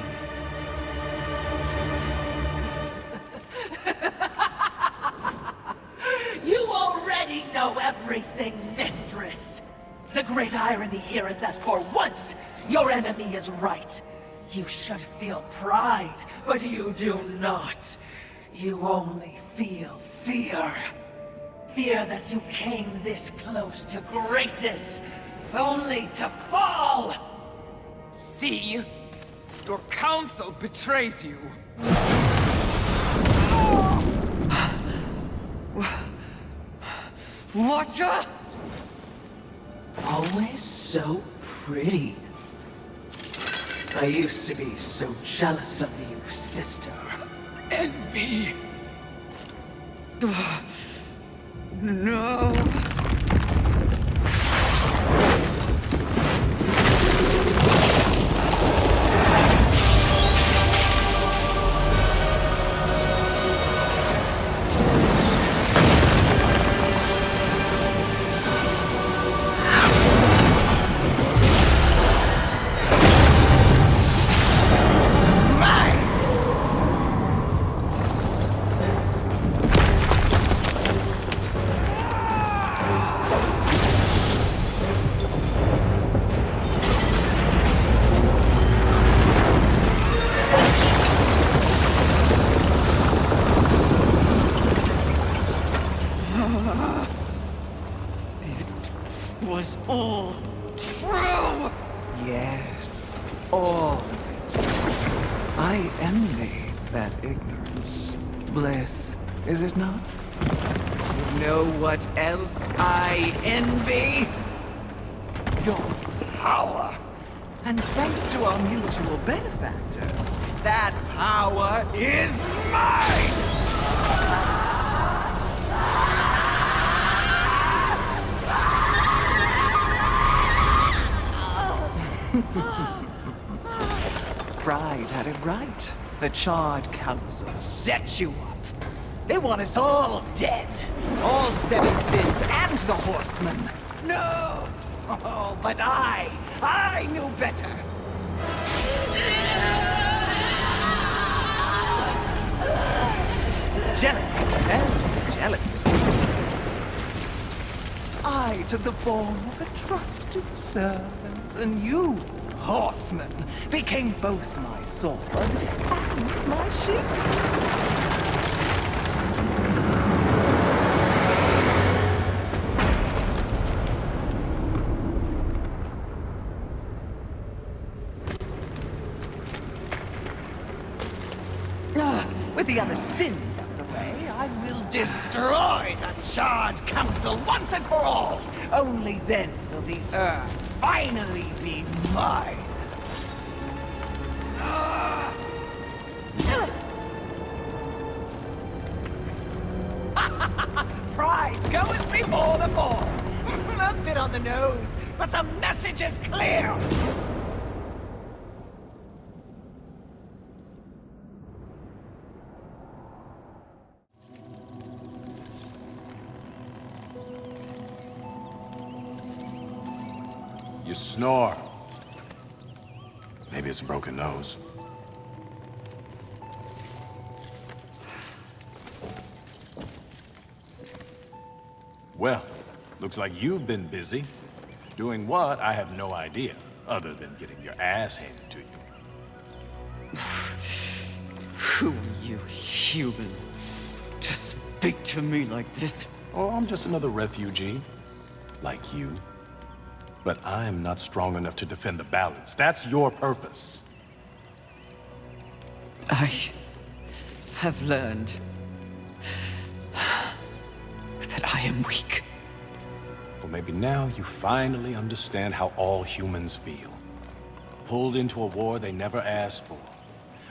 You already know everything, mistress. The great irony here is that for once, your enemy is right. You should feel pride, but you do not. You only feel fear. Fear that you came this close to greatness, only to fall! See? Your council betrays you. Watcher? Always so pretty. I used to be so jealous of you, sister. Envy. No. was all true! Yes, all of it. I envy that ignorance. Bliss, is it not? You know what else I envy? Your power. And thanks to our mutual benefactors, that power is mine! Pride had it right. The Charred Council set you up. They want us all dead. All Seven Sins and the Horsemen. No! Oh, but I knew better. Jealousy, sir. Jealousy. I took the form of a trusted servant, and you, Horseman, became both my sword and my shield. With the other sins out of the way, I will destroy the Charred Council once and for all! Only then will the Earth finally be mine! Pride goeth before the fall! A bit on the nose, but the message is clear! You snore. Maybe it's a broken nose. Well, looks like you've been busy. Doing what, I have no idea, other than getting your ass handed to you. Who are you, human, to speak to me like this? Oh, I'm just another refugee, like you. But I'm not strong enough to defend the balance. That's your purpose. I have learned that I am weak. Well, maybe now you finally understand how all humans feel. Pulled into a war they never asked for.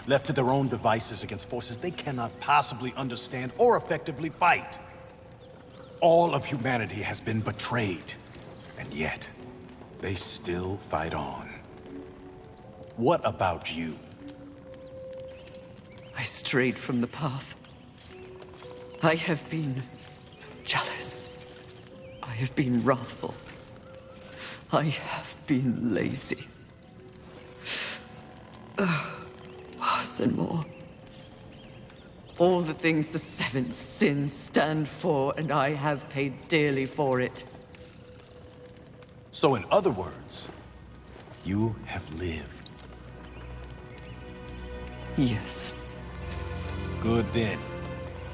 Left to their own devices against forces they cannot possibly understand or effectively fight. All of humanity has been betrayed. And yet, they still fight on. What about you? I strayed from the path. I have been jealous. I have been wrathful. I have been lazy. Worse and more. All the things the Seven Sins stand for, and I have paid dearly for it. So in other words, you have lived. Yes. Good then.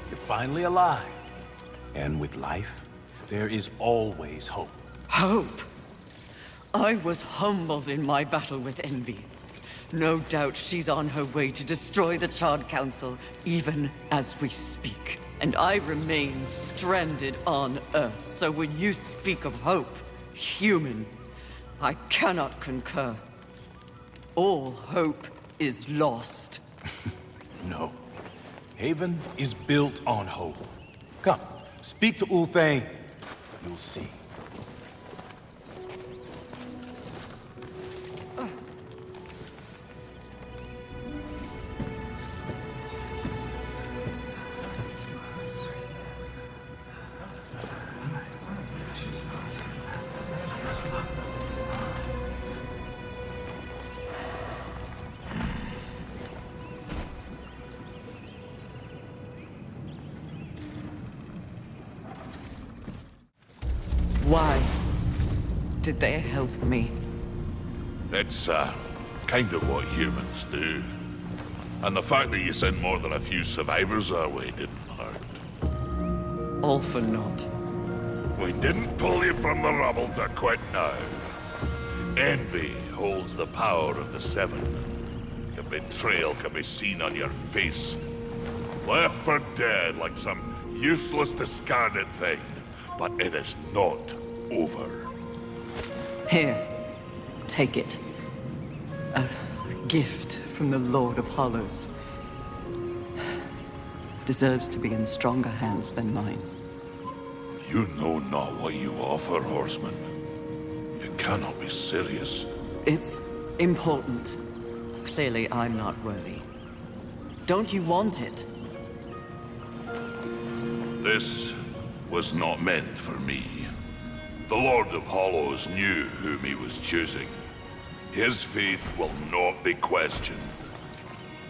You're finally alive. And with life, there is always hope. Hope? I was humbled in my battle with Envy. No doubt she's on her way to destroy the Charred Council, even as we speak. And I remain stranded on Earth, so when you speak of hope, human, I cannot concur. All hope is lost. No. Haven is built on hope. Come, speak to Ulthane. You'll see. Why did they help me? It's, kind of what humans do. And the fact that you sent more than a few survivors our way didn't hurt. All for naught. We didn't pull you from the rubble to quit now. Envy holds the power of the Seven. Your betrayal can be seen on your face. Left for dead like some useless, discarded thing. But it is not over. Here, take it. A gift from the Lord of Hollows. Deserves to be in stronger hands than mine. You know not what you offer, Horseman. You cannot be serious. It's important. Clearly, I'm not worthy. Don't you want it? This was not meant for me. The Lord of Hollows knew whom he was choosing. His faith will not be questioned.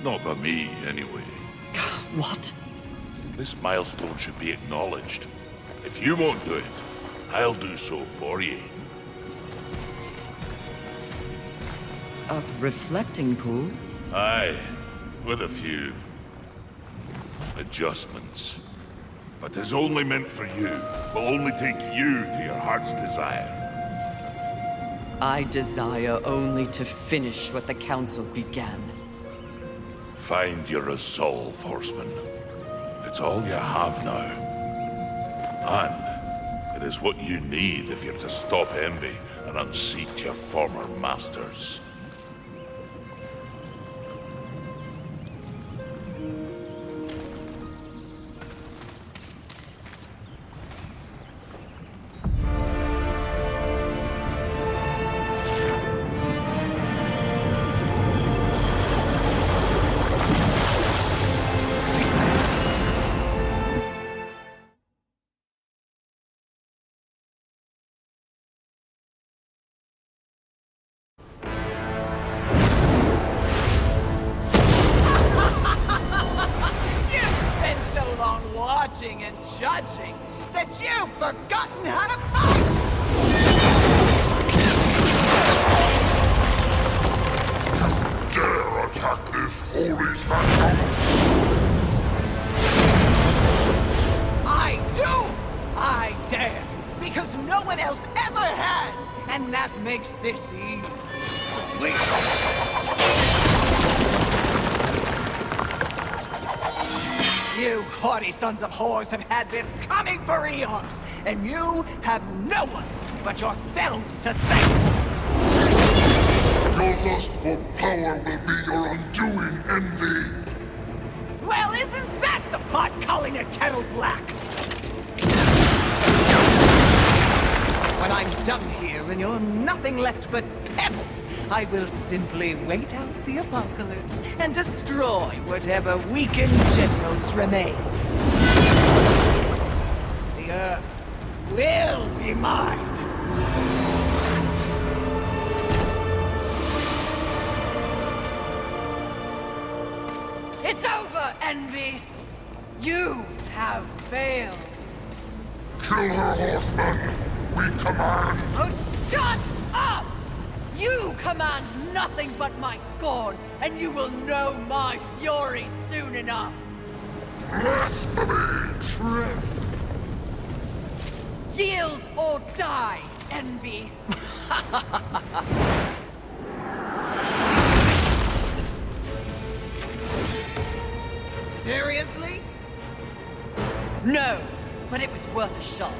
Not by me, anyway. What? This milestone should be acknowledged. If you won't do it, I'll do so for you. A reflecting pool? Aye, with a few adjustments. But it's only meant for you. Will only take you to your heart's desire. I desire only to finish what the Council began. Find your resolve, Horseman. It's all you have now. And it is what you need if you're to stop envy and unseat your former masters. And judging that you've forgotten how to fight! Dare attack this holy sanctum? I do! I dare! Because no one else ever has! And that makes this even sweet! You haughty sons of whores have had this coming for eons, and you have no one but yourselves to thank for it. Your lust for power will be your undoing, Envy. Well, isn't that the pot calling a kettle black? When I'm done here and you're nothing left but pebbles, I will simply wait out the apocalypse and destroy whatever weakened generals remain. The Earth will be mine. It's over, Envy! You have failed! Kill her, Horseman! We command! Oh, shut up! You command nothing but my scorn, and you will know my fury soon enough! Blasphemy! Yield or die, Envy! Seriously? No, but it was worth a shot.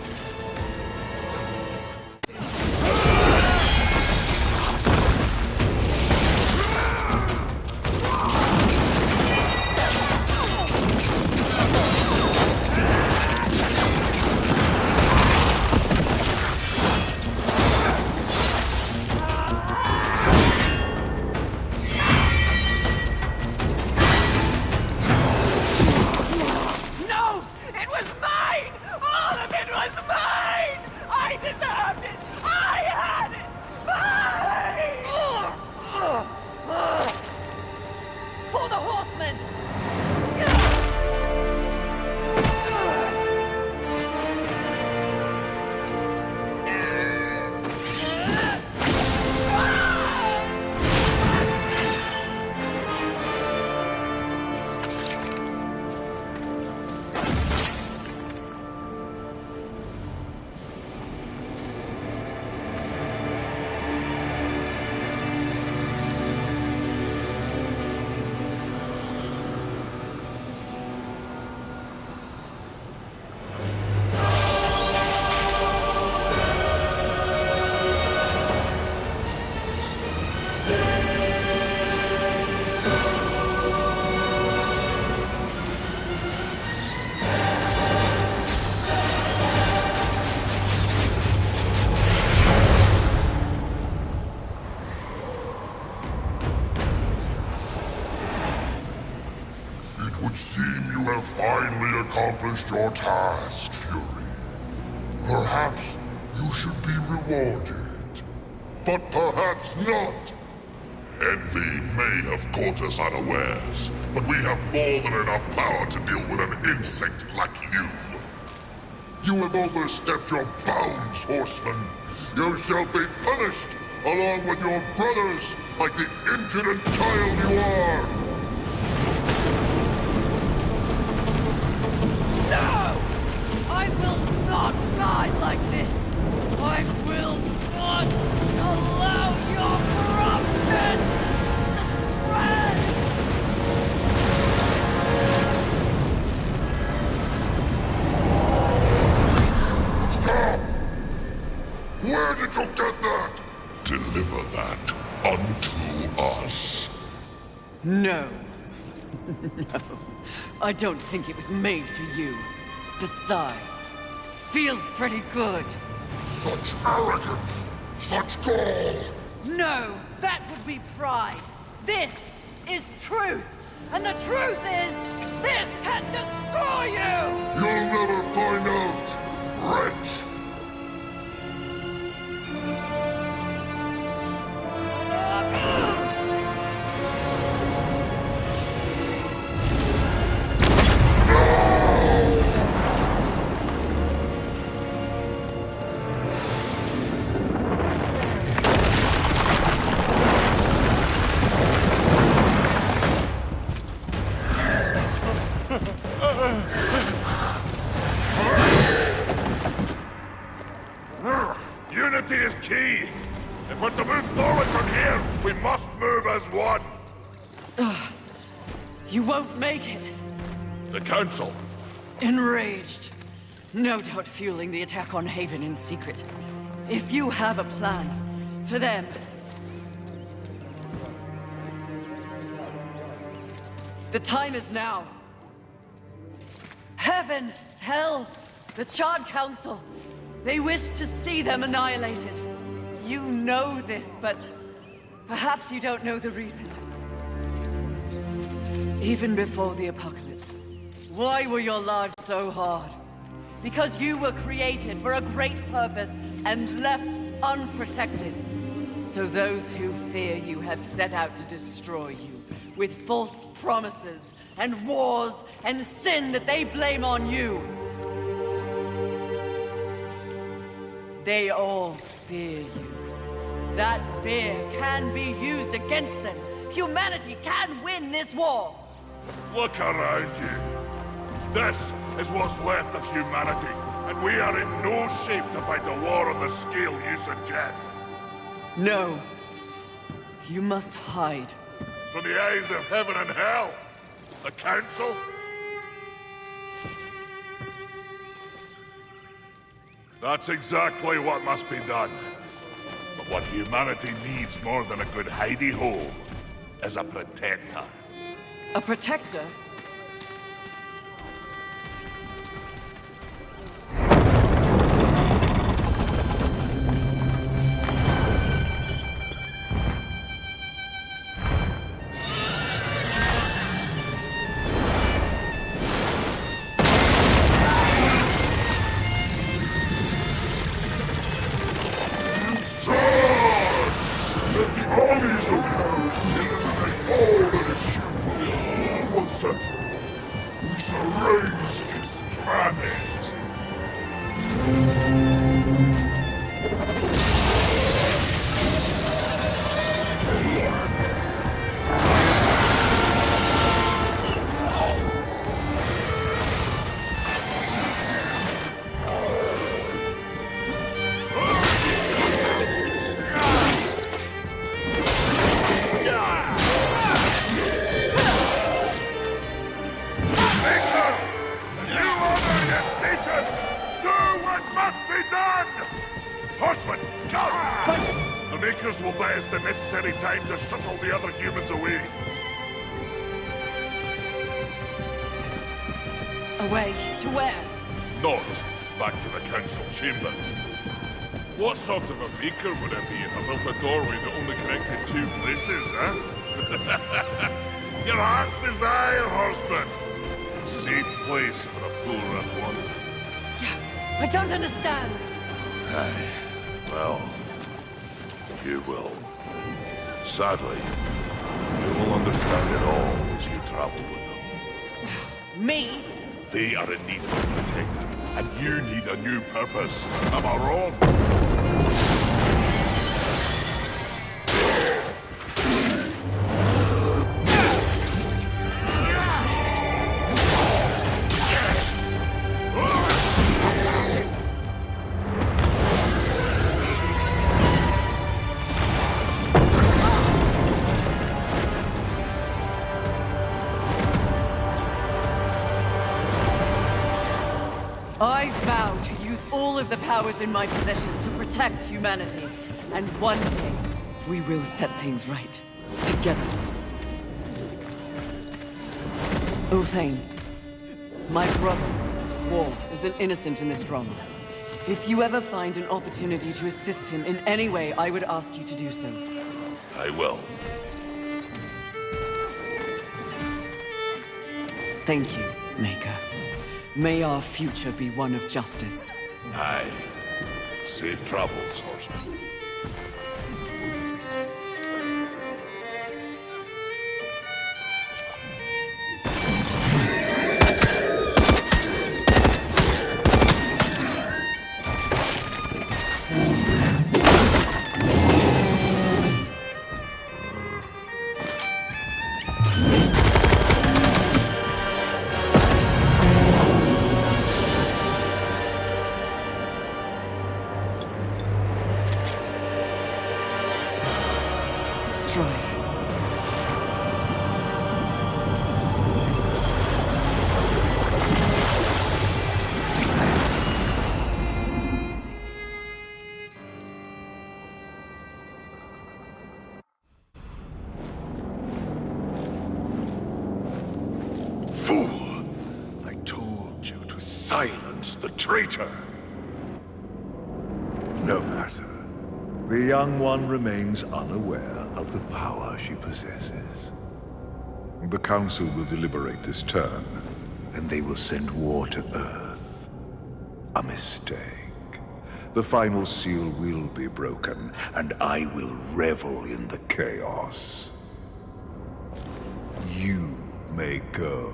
No! It was mine! All of it was mine! accomplished your task, Fury. Perhaps you should be rewarded. But perhaps not. Envy may have caught us unawares, but we have more than enough power to deal with an insect like you. You have overstepped your bounds, Horseman. You shall be punished, along with your brothers, like the impudent child you are. No! I will not die like this! I will not allow your corruption to spread! Stop! Where did you get that? Deliver that unto us. No. No. I don't think it was made for you. Besides, feels pretty good. Such arrogance! Such gall! No, that would be pride. This is truth. And the truth is, this can destroy you! You'll never find out, wretch! Unity is key. If we're to move forward from here, we must move as one. You won't make it. The Council. Enraged. No doubt fueling the attack on Haven in secret. If you have a plan for them... The time is now. Heaven, hell, the Charred Council. They wish to see them annihilated. You know this, but perhaps you don't know the reason. Even before the apocalypse, why were your lives so hard? Because you were created for a great purpose and left unprotected. So those who fear you have set out to destroy you with false promises and wars and sin that they blame on you. They all fear you. That fear can be used against them. Humanity can win this war. Look around you. This is what's left of humanity, and we are in no shape to fight a war on the scale you suggest. No. You must hide. From the eyes of heaven and hell? The Council? That's exactly what must be done. But what humanity needs more than a good hidey-hole is a protector. A protector? Armies of hell eliminate all that is human. Once and for all, we shall raise this planet. Horsemen, come! The Makers will buy us the necessary time to shuttle the other humans away. Away to where? Not back to the Council chamber. What sort of a Maker would it be if I built a doorway that only connected two places, huh? Your heart's desire, Horseman. Safe place for a bull run once. I don't understand! Aye. Well, you will. Sadly, you will understand it all as you travel with them. Me? They are in need of a protector, and you need a new purpose. Am I wrong? I vow to use all of the powers in my possession to protect humanity. And one day, we will set things right. Together. Uthane, my brother, War, is an innocent in this drama. If you ever find an opportunity to assist him in any way, I would ask you to do so. I will. Thank you, Maker. May our future be one of justice. Aye. Safe travels, horseman. Strife. Fool! I told you to silence the traitor! No matter. The young one remains unaware of the power she possesses. The Council will deliberate this turn, and they will send war to Earth. A mistake. The final seal will be broken, and I will revel in the chaos. You may go.